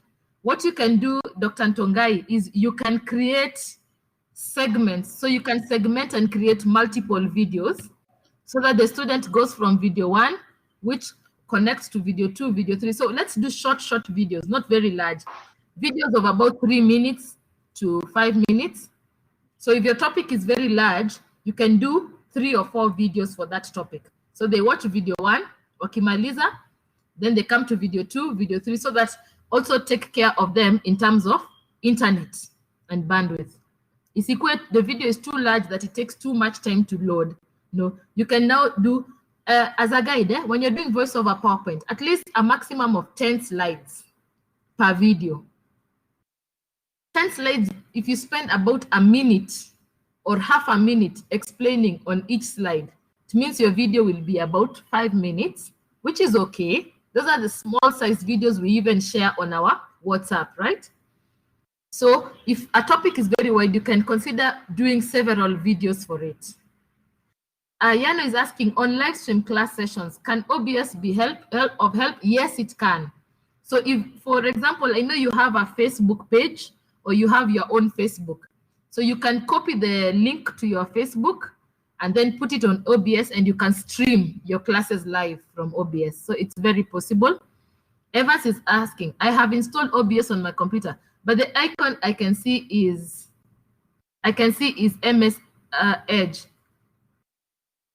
what you can do, Dr. Ntongai, is you can create segments. So you can segment and create multiple videos so that the student goes from video 1, which connects to video 2, video 3. So let's do short videos, not very large. Videos of about 3 minutes to 5 minutes. So if your topic is very large, you can do 3 or 4 videos for that topic. So they watch video 1, wakimaliza, then they come to video 2, video 3, so that also take care of them in terms of internet and bandwidth. Isikwe, the video is too large that it takes too much time to load. No, you can now do, as a guide, when you're doing voiceover PowerPoint, at least a maximum of 10 slides per video. 10 slides, if you spend about a minute or half a minute explaining on each slide, it means your video will be about 5 minutes, which is okay. Those are the small size videos we even share on our WhatsApp, right? So if a topic is very wide, you can consider doing several videos for it. Yano is asking, on live stream class sessions, can OBS be of help? Yes, it can. So if, for example, I know you have a Facebook page or you have your own Facebook. So you can copy the link to your Facebook and then put it on OBS, and you can stream your classes live from OBS. So it's very possible. Evans is asking, I have installed OBS on my computer, but the icon I can see is MS Edge.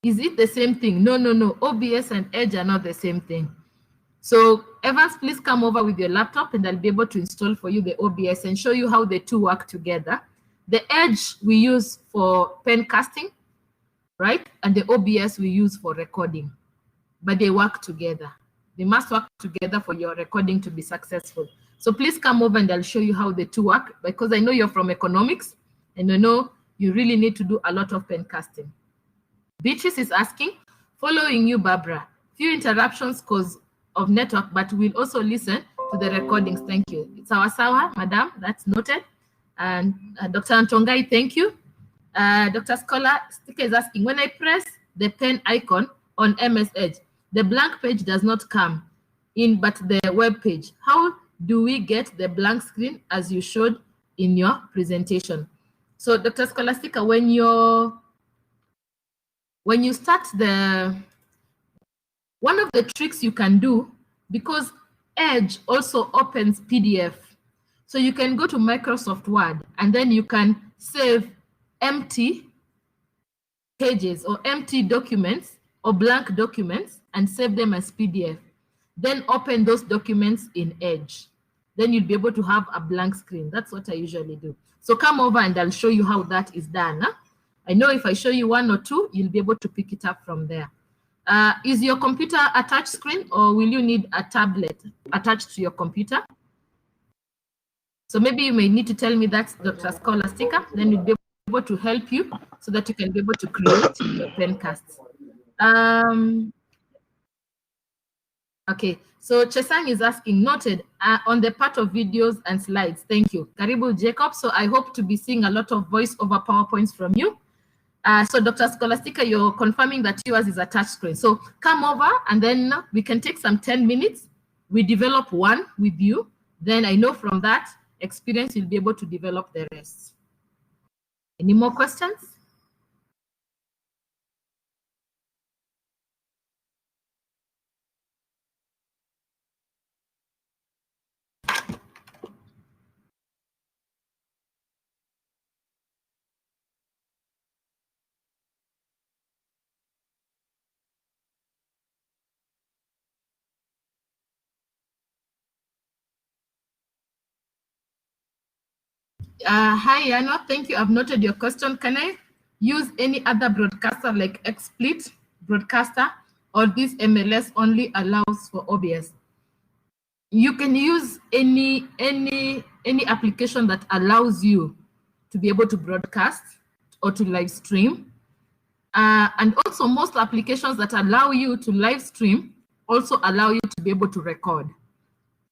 Is it the same thing? No. OBS and Edge are not the same thing. So Evans, please come over with your laptop and I'll be able to install for you the OBS and show you how the two work together. The Edge we use for pen casting, right? And the OBS we use for recording, but they work together. They must work together for your recording to be successful. So please come over and I'll show you how the two work, because I know you're from economics and I know you really need to do a lot of pen casting. Beatrice is asking, following you, Barbara. Few interruptions because of network, but we'll also listen to the recordings. Thank you. It's our Sawa, madam. That's noted. And Dr. Antongai, thank you. Dr. Scholar Sticker is asking, when I press the pen icon on MS Edge, the blank page does not come in, but the web page. How do we get the blank screen as you showed in your presentation? So Dr. Scholastica, when you start one of the tricks you can do, because Edge also opens PDF, so you can go to Microsoft Word and then you can save empty pages or empty documents or blank documents and save them as PDF. Then open those documents in Edge. Then you'll be able to have a blank screen. That's what I usually do. So come over and I'll show you how that is done. Huh? I know if I show you one or two, you'll be able to pick it up from there. Is your computer a touch screen, or will you need a tablet attached to your computer? So maybe you may need to tell me that, Dr. Scholastica, then we'll be able to help you so that you can be able to create your pencasts. Okay, so Chesang is asking, noted on the part of videos and slides. Thank you. Karibu Jacob. So I hope to be seeing a lot of voice over PowerPoints from you. So Dr. Scholastica, you're confirming that yours is a touch screen. So come over and then we can take some 10 minutes. We develop one with you. Then I know from that experience, you'll be able to develop the rest. Any more questions? Hi, Anna. Thank you. I've noted your question. Can I use any other broadcaster like XSplit broadcaster, or this MLS only allows for OBS? You can use any application that allows you to be able to broadcast or to live stream. And also most applications that allow you to live stream also allow you to be able to record.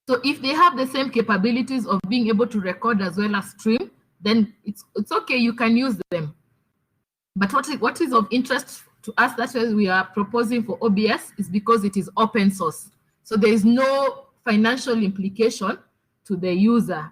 So if they have the same capabilities of being able to record as well as stream, then it's okay, you can use them. But what is of interest to us, that's why we are proposing for OBS, is because it is open source. So there is no financial implication to the user.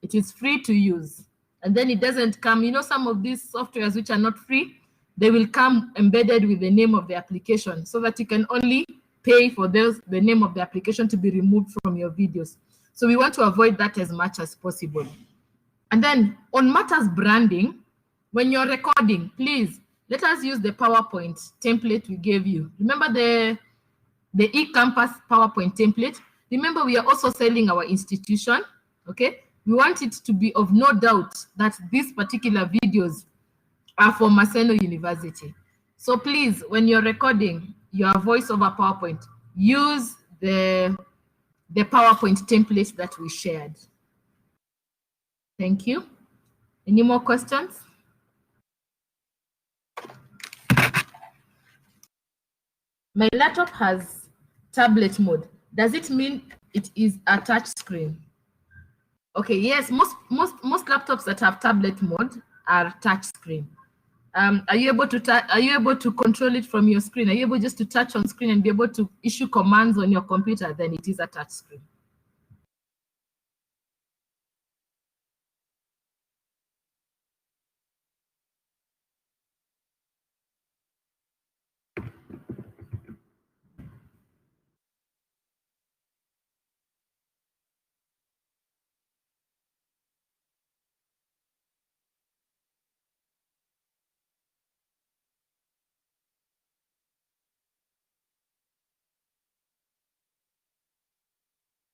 It is free to use. And then it doesn't come, you know, some of these softwares which are not free, they will come embedded with the name of the application, so that you can only pay for the name of the application to be removed from your videos. So we want to avoid that as much as possible. And then on matters branding, when you're recording, please let us use the PowerPoint template we gave you. Remember the eCampus PowerPoint template? Remember, we are also selling our institution, okay? We want it to be of no doubt that these particular videos are for Maseno University. So please, when you're recording your voice over PowerPoint, use the PowerPoint template that we shared. Thank you. Any more questions? My laptop has tablet mode. Does it mean it is a touch screen? Okay, yes, most laptops that have tablet mode are touch screen. Are you able to control it from your screen? Are you able just to touch on screen and be able to issue commands on your computer? Then it is a touch screen.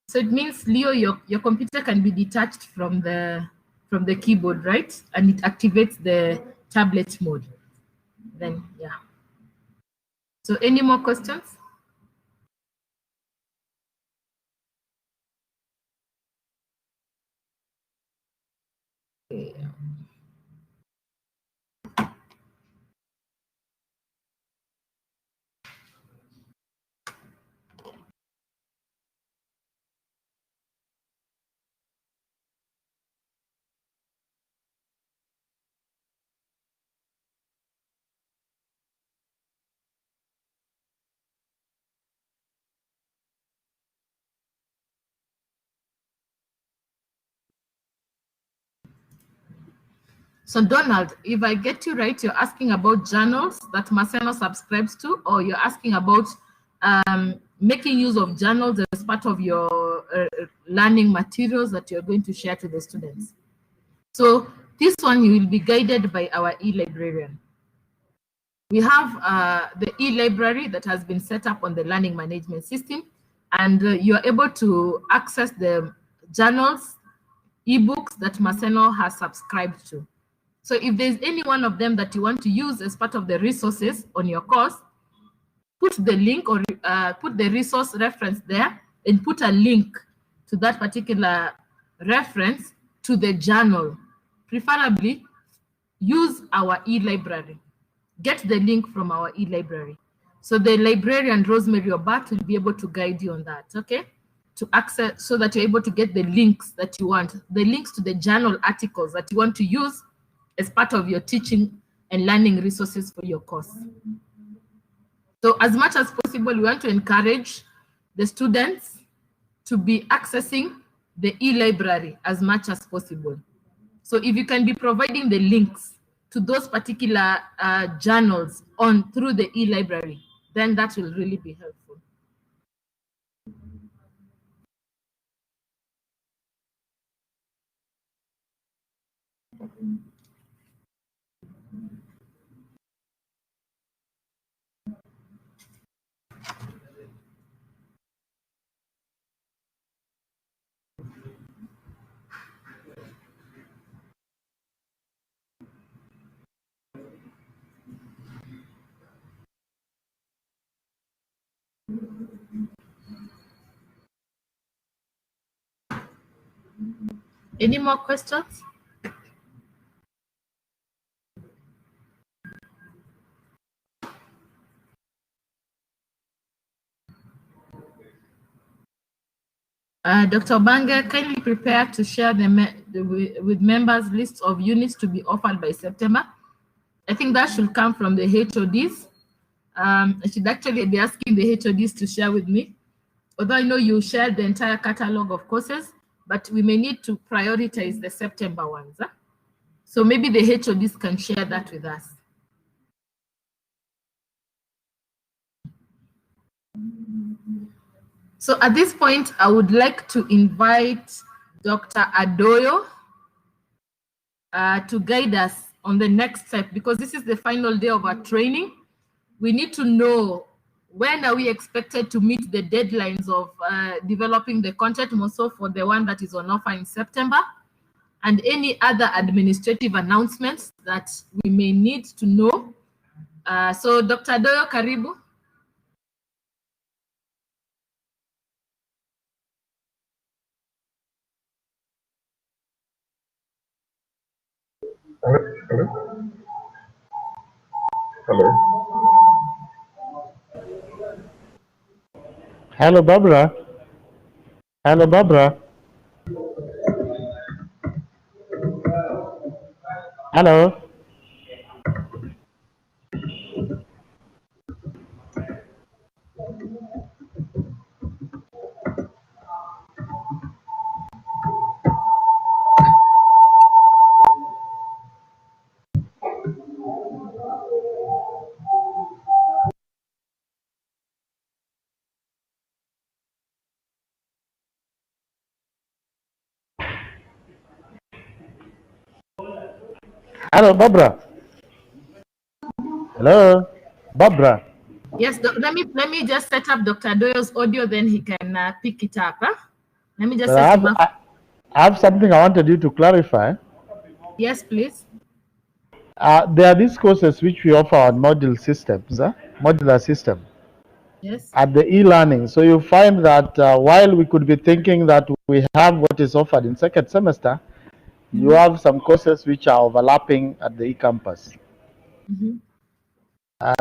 So it means, Leo, your computer can be detached from the keyboard, right? And it activates the tablet mode. Then, yeah. So any more questions? So Donald, if I get you right, you're asking about journals that Marcelo subscribes to, or you're asking about making use of journals as part of your learning materials that you're going to share to the students. So this one, you will be guided by our e-librarian. We have the e-library that has been set up on the learning management system, and you're able to access the journals, ebooks that Marcelo has subscribed to. So if there's any one of them that you want to use as part of the resources on your course, put the link or put the resource reference there and put a link to that particular reference to the journal. Preferably, use our e-library. Get the link from our e-library. So the librarian, Rosemary Obat, will be able to guide you on that, okay? To access, so that you're able to get the links that you want, the links to the journal articles that you want to use as part of your teaching and learning resources for your course. So as much as possible, we want to encourage the students to be accessing the e-library as much as possible. So if you can be providing the links to those particular journals through the e-library, then that will really be helpful. Any more questions? Dr. Bange, kindly prepare to share with members lists of units to be offered by September. I think that should come from the HODs. I should actually be asking the HODs to share with me. Although I know you shared the entire catalog of courses, but we may need to prioritize the September ones. Huh? So maybe the HODs can share that with us. So at this point, I would like to invite Dr. Adoyo to guide us on the next step, because this is the final day of our training. We need to know when are we expected to meet the deadlines of developing the content, more so for the one that is on offer in September, and any other administrative announcements that we may need to know. So Dr. Adoyo, karibu. Hello? Hello? Hello, Barbara. Hello, Barbara. Hello. Hello, Barbara. Hello, Barbara. Yes, let me just set up Dr. Adoyo's audio, then he can pick it up. Huh? Let me just But set him up. I have something I wanted you to clarify. Yes, please. There are these courses which we offer on modular system. Yes. At the e-learning. So you find that while we could be thinking that we have what is offered in second semester, you have some courses which are overlapping at the e-campus.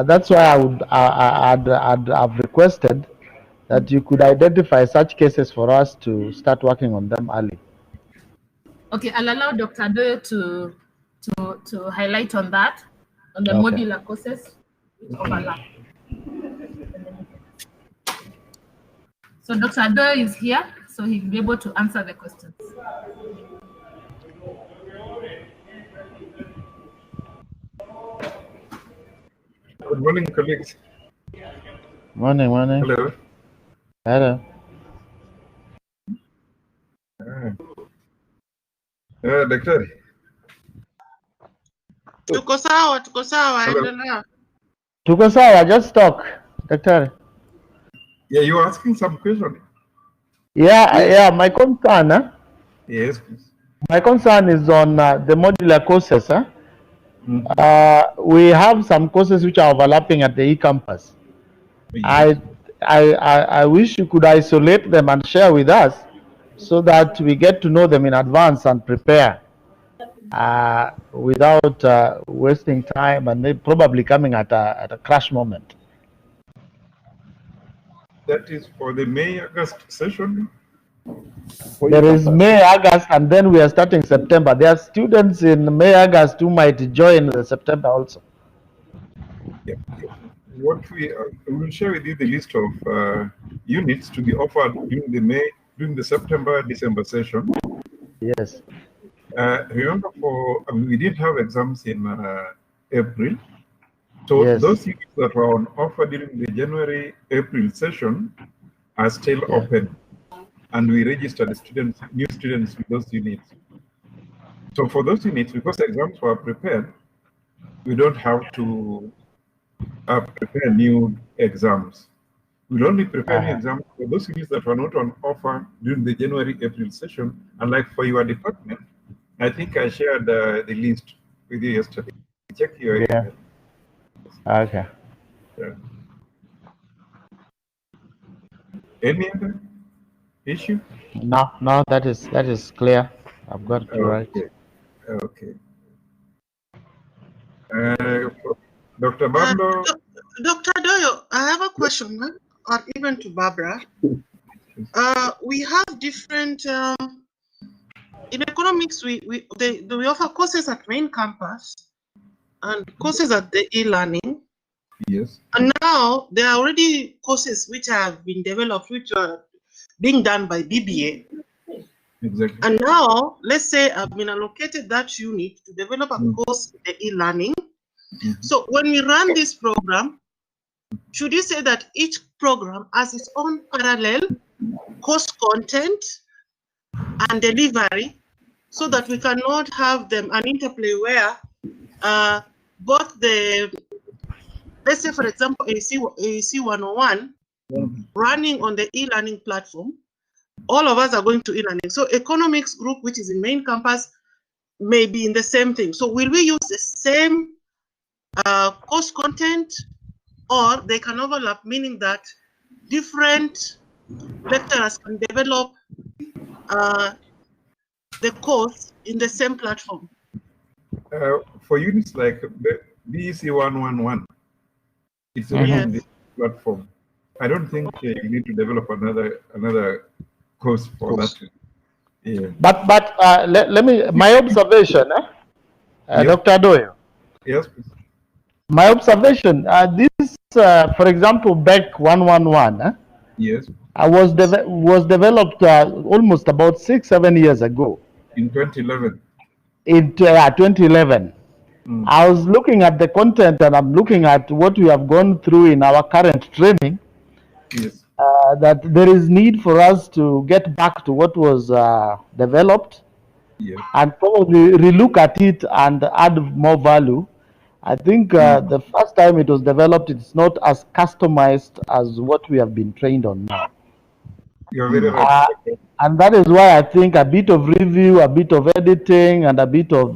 That's why I'd have requested that you could identify such cases for us to start working on them early. Okay, I'll allow Dr. Doyle to highlight on that, on the Okay. modular courses which overlap. So Dr. Doyle is here, so he'll be able to answer the questions. Good morning, colleagues. Morning. Hello. Hello. Daktari. Tuko sawa, Hello. endelea. Tuko sawa, just talk, Daktari. Yeah, you were asking some question. Yeah, my concern, Yes, please. my concern is on the modular courses. Mm-hmm. We have some courses which are overlapping at the e-campus. Yes. I wish you could isolate them and share with us so that we get to know them in advance and prepare without wasting time and maybe probably coming at a crash moment. That is for the May-August session. There is May, August, and then we are starting September. There are students in May, August who might join the September also. Yeah. What we will share with you the list of units to be offered during the September, December session. Yes. Remember, we didn't have exams in April, so Yes. those units that were on offer during the January, April session are still open, and we registered new students with those units. So for those units, because exams were prepared, we don't have to prepare new exams. We'll only prepare new exams for those units that were not on offer during the January, April session. And like for your department, I think I shared the list with you yesterday. Check your email. Okay. Yeah. Any other issue? No, that is clear. I've got it right. Okay. Dr. Bablo. Dr. Doyo, I have a question, or even to Barbara. We have different, in economics, we offer courses at main campus and courses at the e-learning. Yes. And now there are already courses which have been developed, which are being done by BBA. Exactly. And now, let's say I've been allocated that unit to develop a course in the e-learning. So when we run this program, should you say that each program has its own parallel course content and delivery, so that we cannot have them an interplay where both the, let's say for example, AEC 101 running on the e-learning platform, all of us are going to e-learning. So economics group, which is in main campus, may be in the same thing. So will we use the same course content, or they can overlap, meaning that different lecturers can develop the course in the same platform? For units like BEC 111, it's already in this platform. I don't think you need to develop another course for that. Yeah. But let me, my observation, Dr. Doyo. Yes, please. My observation, this, for example, BEC 111, yes, was developed almost about 6-7 years ago. In 2011. In 2011. I was looking at the content and I'm looking at what we have gone through in our current training. Yes. That there is need for us to get back to what was developed, and probably relook at it and add more value. I think the first time it was developed, it's not as customized as what we have been trained on now. You're very right. And that is why I think a bit of review, a bit of editing, and a bit of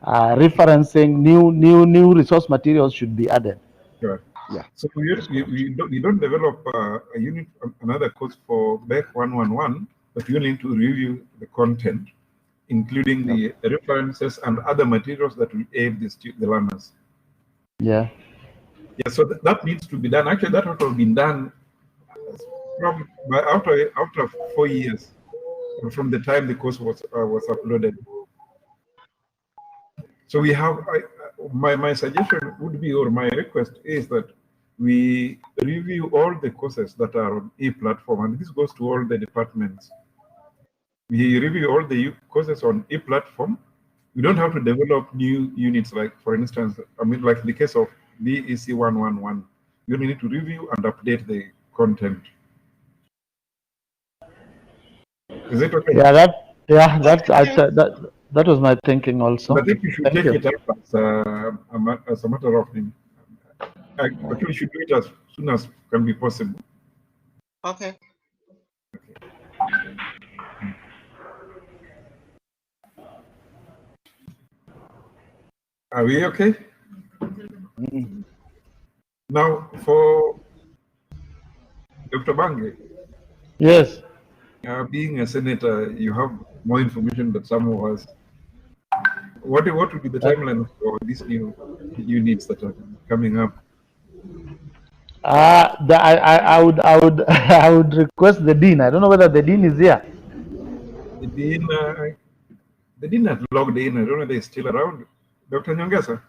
referencing new resource materials should be added. Sure. Yeah. So we don't develop a unit, another course for BEC 111, but you need to review the content including the references and other materials that will aid the learners. Yeah. Yeah, so that needs to be done. Actually, that would have been done from after 4 years from the time the course was uploaded. So we have, my suggestion would be, or my request is that we review all the courses that are on e-platform, and this goes to all the departments. We review all the courses on e-platform. We don't have to develop new units, like, for instance, like in the case of BEC 111, you only need to review and update the content. Is it okay? Yeah, that was my thinking also. I think you should take it up as a matter of thing. Actually, we should do it as soon as can be possible. Okay. Are we okay? Now, for Dr. Bange. Yes. Being a senator, you have more information than some of us. What would be the timeline for these new units that are coming up? I would request the dean. I don't know whether the dean is here. The dean had logged in. I don't know if they're still around. Dr. Nyongesa?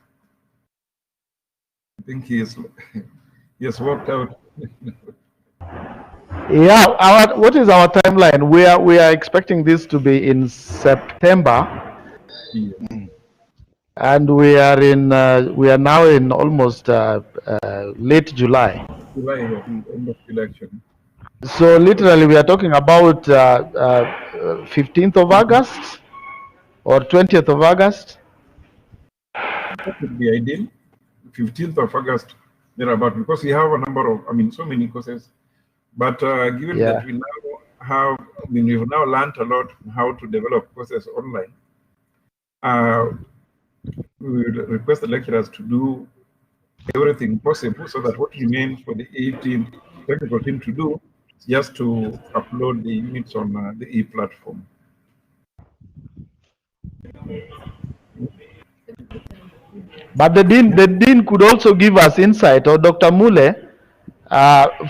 I think he has walked out. Yeah, what is our timeline? We are expecting this to be in September. Yeah. And we are now in almost late July. July, end of election. So literally, we are talking about 15th of August or 20th of August. That would be ideal. 15th of August, thereabout, because we have a number of, so many courses. But given that we now have, we've now learned a lot how to develop courses online. We would request the lecturers to do everything possible so that what remains for the 18th technical team to do is just to upload the units on the e-platform. But the dean could also give us insight, or Dr. Mule,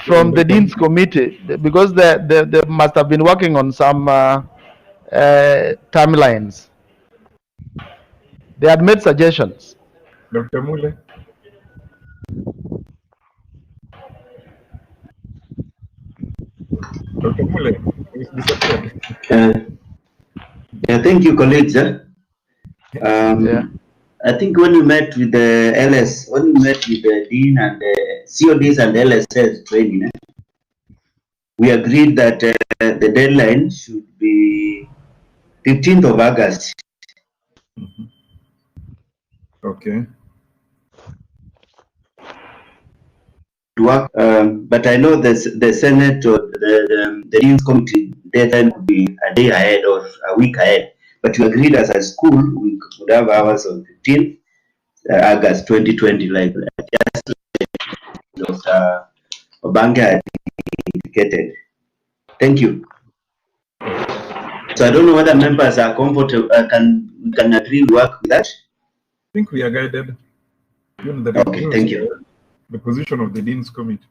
from the dean's committee, because they must have been working on some timelines. They had made suggestions. Dr. Mule. Dr. Mule is disappeared. Yeah, thank you, colleagues. I think when we met with the LS, when we met with the dean and the CODs and LSS training, we agreed that the deadline should be 15th of August. Okay. To work, but I know the Senate or the Dean's Committee deadline could be a day ahead or a week ahead. But we agreed as a school we could have ours on 15th August 2020, like just like Dr. Obange had indicated. Thank you. So I don't know whether members are comfortable, can agree work with that. I think we are guided. Okay, thank you. The position of the Dean's Committee.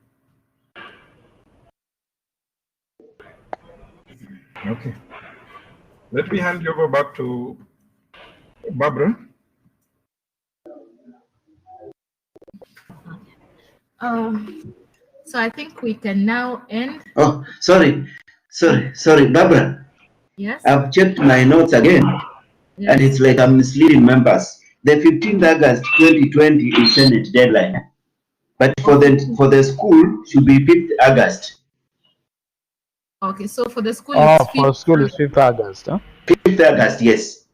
Okay. Let me hand you over back to Barbara. So I think we can now end. Oh, sorry, Barbara. Yes. I've checked my notes again, and it's like I'm misleading members. The 15th August 2020 is Senate deadline, but for the school should be 5th August. Okay, so for the school, it's 5th. For school is 5th August, huh? 5th August, yes.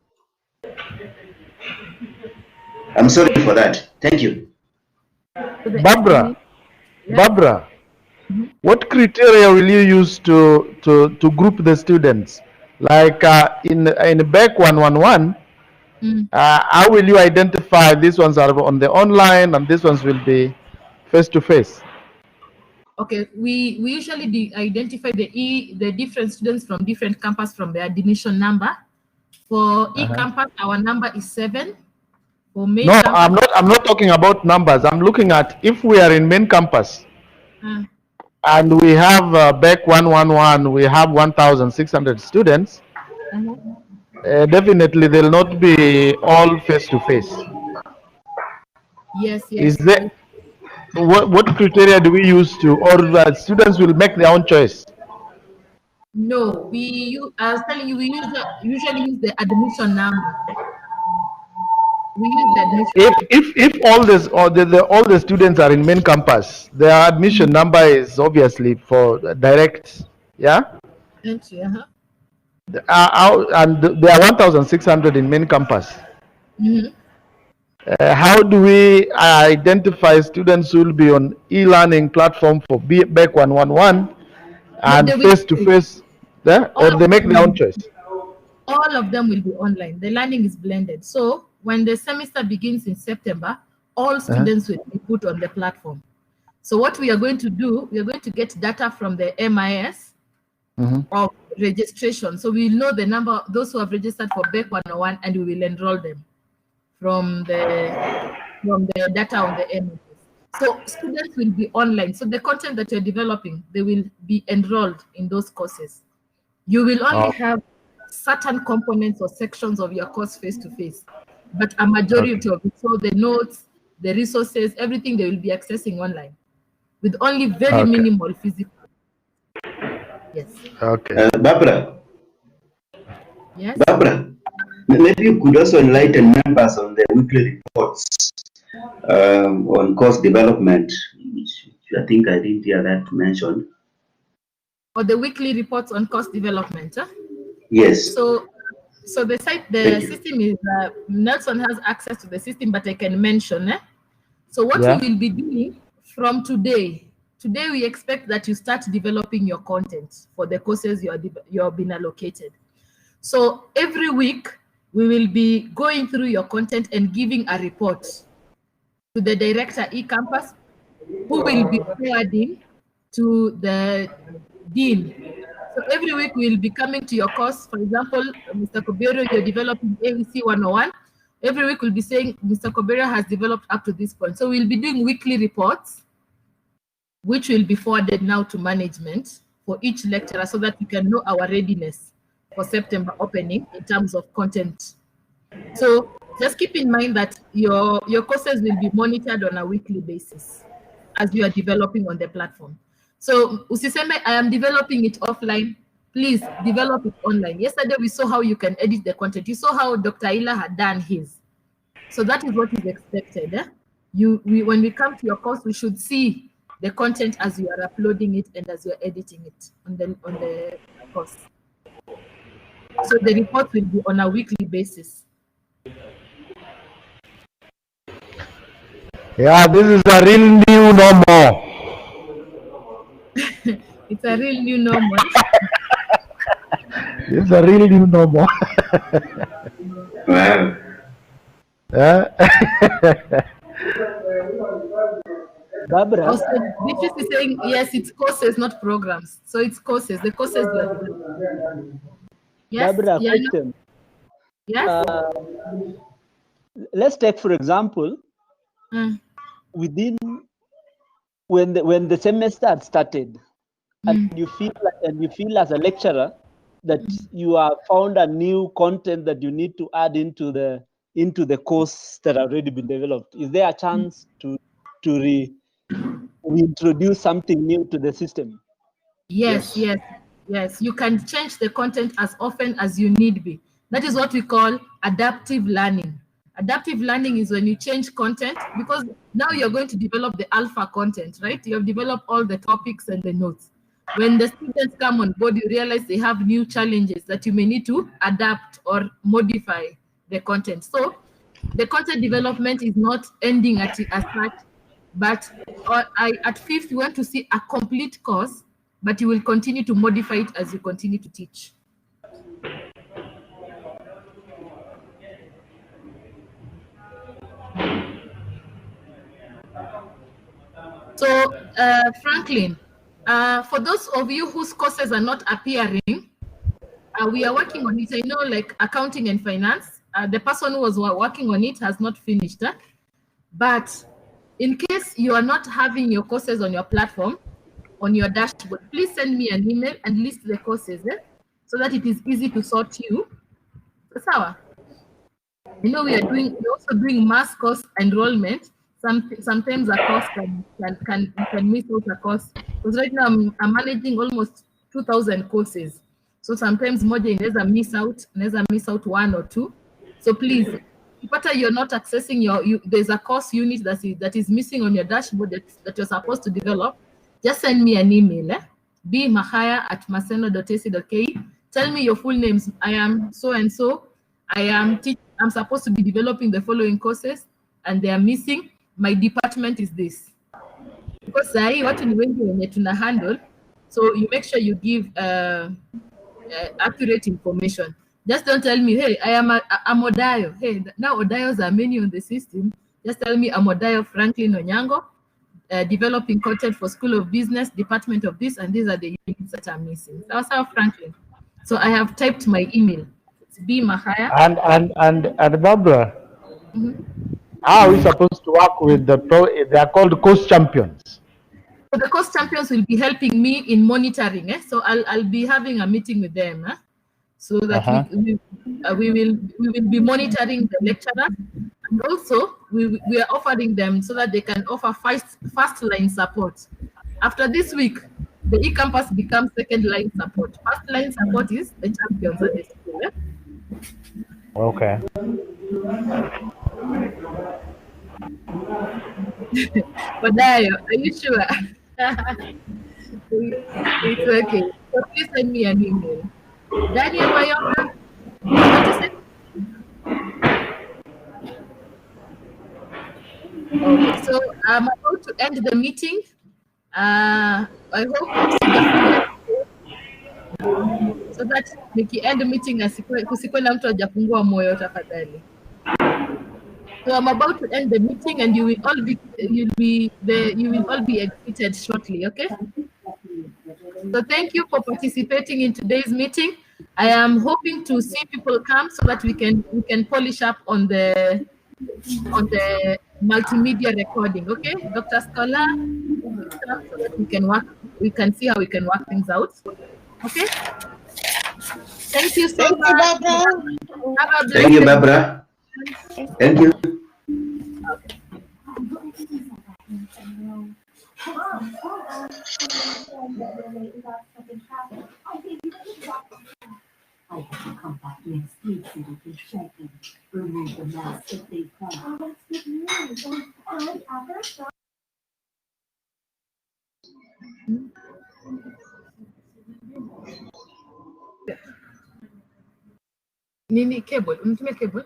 I'm sorry for that. Thank you. Barbara, what criteria will you use to group the students? Like in BEC 111, how will you identify these ones are on the online and these ones will be face-to-face? Okay, we usually identify the different students from different campus from their admission number. For eCampus, our number is 7. For main No, campus, I'm not talking about numbers. I'm looking at if we are in main campus and we have back 111, we have 1,600 students. Definitely, they'll not be all face to face. Yes, Is yes. there what criteria do we use to, or students will make their own choice? No, I was telling you, we usually use the admission number. We use the admission. If all this or all the students are in main campus, their admission number is obviously for direct, yeah. Entry, And there are 1,600 in main campus. How do we identify students who will be on e-learning platform for back 111 and face to face, or they make their own choice? All of them will be online. The learning is blended. So when the semester begins in September, all students will be put on the platform. So what we are going to do, we are going to get data from the MIS of registration. So we will know the number of those who have registered for BEC 101, and we will enroll them from the data on the MIS. So students will be online. So the content that you're developing, they will be enrolled in those courses. You will only have certain components or sections of your course face-to-face, but a majority of it, so the notes, the resources, everything they will be accessing online with only very minimal physical. Yes. Okay. Barbara. Yes. Barbara, maybe you could also enlighten members on the weekly reports on course development. I think I didn't hear that mentioned. Or the weekly reports on course development. Yes. So the system is Nelson has access to the system, but I can mention. So what we will be doing from today. Today we expect that you start developing your content for the courses you have been allocated. So every week we will be going through your content and giving a report to the director eCampus, who will be forwarding to the dean. So every week we'll be coming to your course. For example, Mr. Kobero, you're developing AEC 101. Every week we'll be saying Mr. Kobero has developed up to this point. So we'll be doing weekly reports, which will be forwarded now to management for each lecturer, so that we can know our readiness for September opening in terms of content. So just keep in mind that your courses will be monitored on a weekly basis as you are developing on the platform. So usiseme, I am developing it offline. Please develop it online. Yesterday we saw how you can edit the content. You saw how Dr. Ila had done his. So that is what is expected. When we come to your course, we should see the content as you are uploading it and as you are editing it on the course. So the report will be on a weekly basis. Yeah, this is a real new normal. It's a real new normal. It's a real new normal. Wow. Barbara. Also, this is saying, yes, it's courses, not programs. So it's courses. The courses we are developing. Yes. Barbara, question. Yes. Let's take, for example, within when the semester had started, and you feel as a lecturer that you have found a new content that you need to add into the course that have already been developed. Is there a chance to reintroduce something new to the system? Yes. You can change the content as often as you need be. That is what we call adaptive learning. Adaptive learning is when you change content, because now you're going to develop the alpha content, right? You have developed all the topics and the notes. When the students come on board, you realize they have new challenges that you may need to adapt or modify the content. So the content development is not ending at such, but at fifth, you want to see a complete course, but you will continue to modify it as you continue to teach. So, Franklin, for those of you whose courses are not appearing, we are working on it. I know, like accounting and finance, the person who was working on it has not finished. But in case you are not having your courses on your platform, on your dashboard, please send me an email and list the courses so that it is easy to sort you. Sawa. You know, we're also doing mass course enrollment. Sometimes a course can miss out a course. Because right now I'm managing almost 2,000 courses. So sometimes moja inaweza miss out 1 or 2. So please, if you're not accessing there's a course unit that is missing on your dashboard that you're supposed to develop, just send me an email. bmahaya@maseno.ac.ke. Tell me your full names. I am so and so. I'm supposed to be developing the following courses and they are missing. My department is this. Because what in handle, so you make sure you give accurate information. Just don't tell me, hey, I'm Odayo. Hey, now Odayos are many on the system. Just tell me I'm Odayo Franklin Onyango, developing content for School of Business, Department of this, and these are the units that are missing. That's how Franklin. So I have typed my email. It's bmahaya. And Barbara, how are we supposed to work with they are called course champions? So the course champions will be helping me in monitoring. So I'll be having a meeting with them. So that we will be monitoring the lecturer, and also we are offering them so that they can offer first line support. After this week, the eCampus becomes second line support. First line support is the champions at the school. Okay. But Dayo, are you sure? It's okay. So please send me an email. Daniel Mayonga, what is it? Okay, so I'm about to end the meeting. I hope so that nikiend meeting kusikwe na mtu hajafungua moyo tafadhali. So I'm about to end the meeting and you will all be exited shortly, okay? So thank you for participating in today's meeting. I am hoping to see people come so that we can polish up on the multimedia recording, okay? Dr. Scholar, so that we can see how we can work things out. Okay? Thank you so much. Thank you, Barbara. Thank you. Okay. I have to come back next week so they can check and remove the mask if they come. Oh, that's good news. Nini cable? Unitumia cable?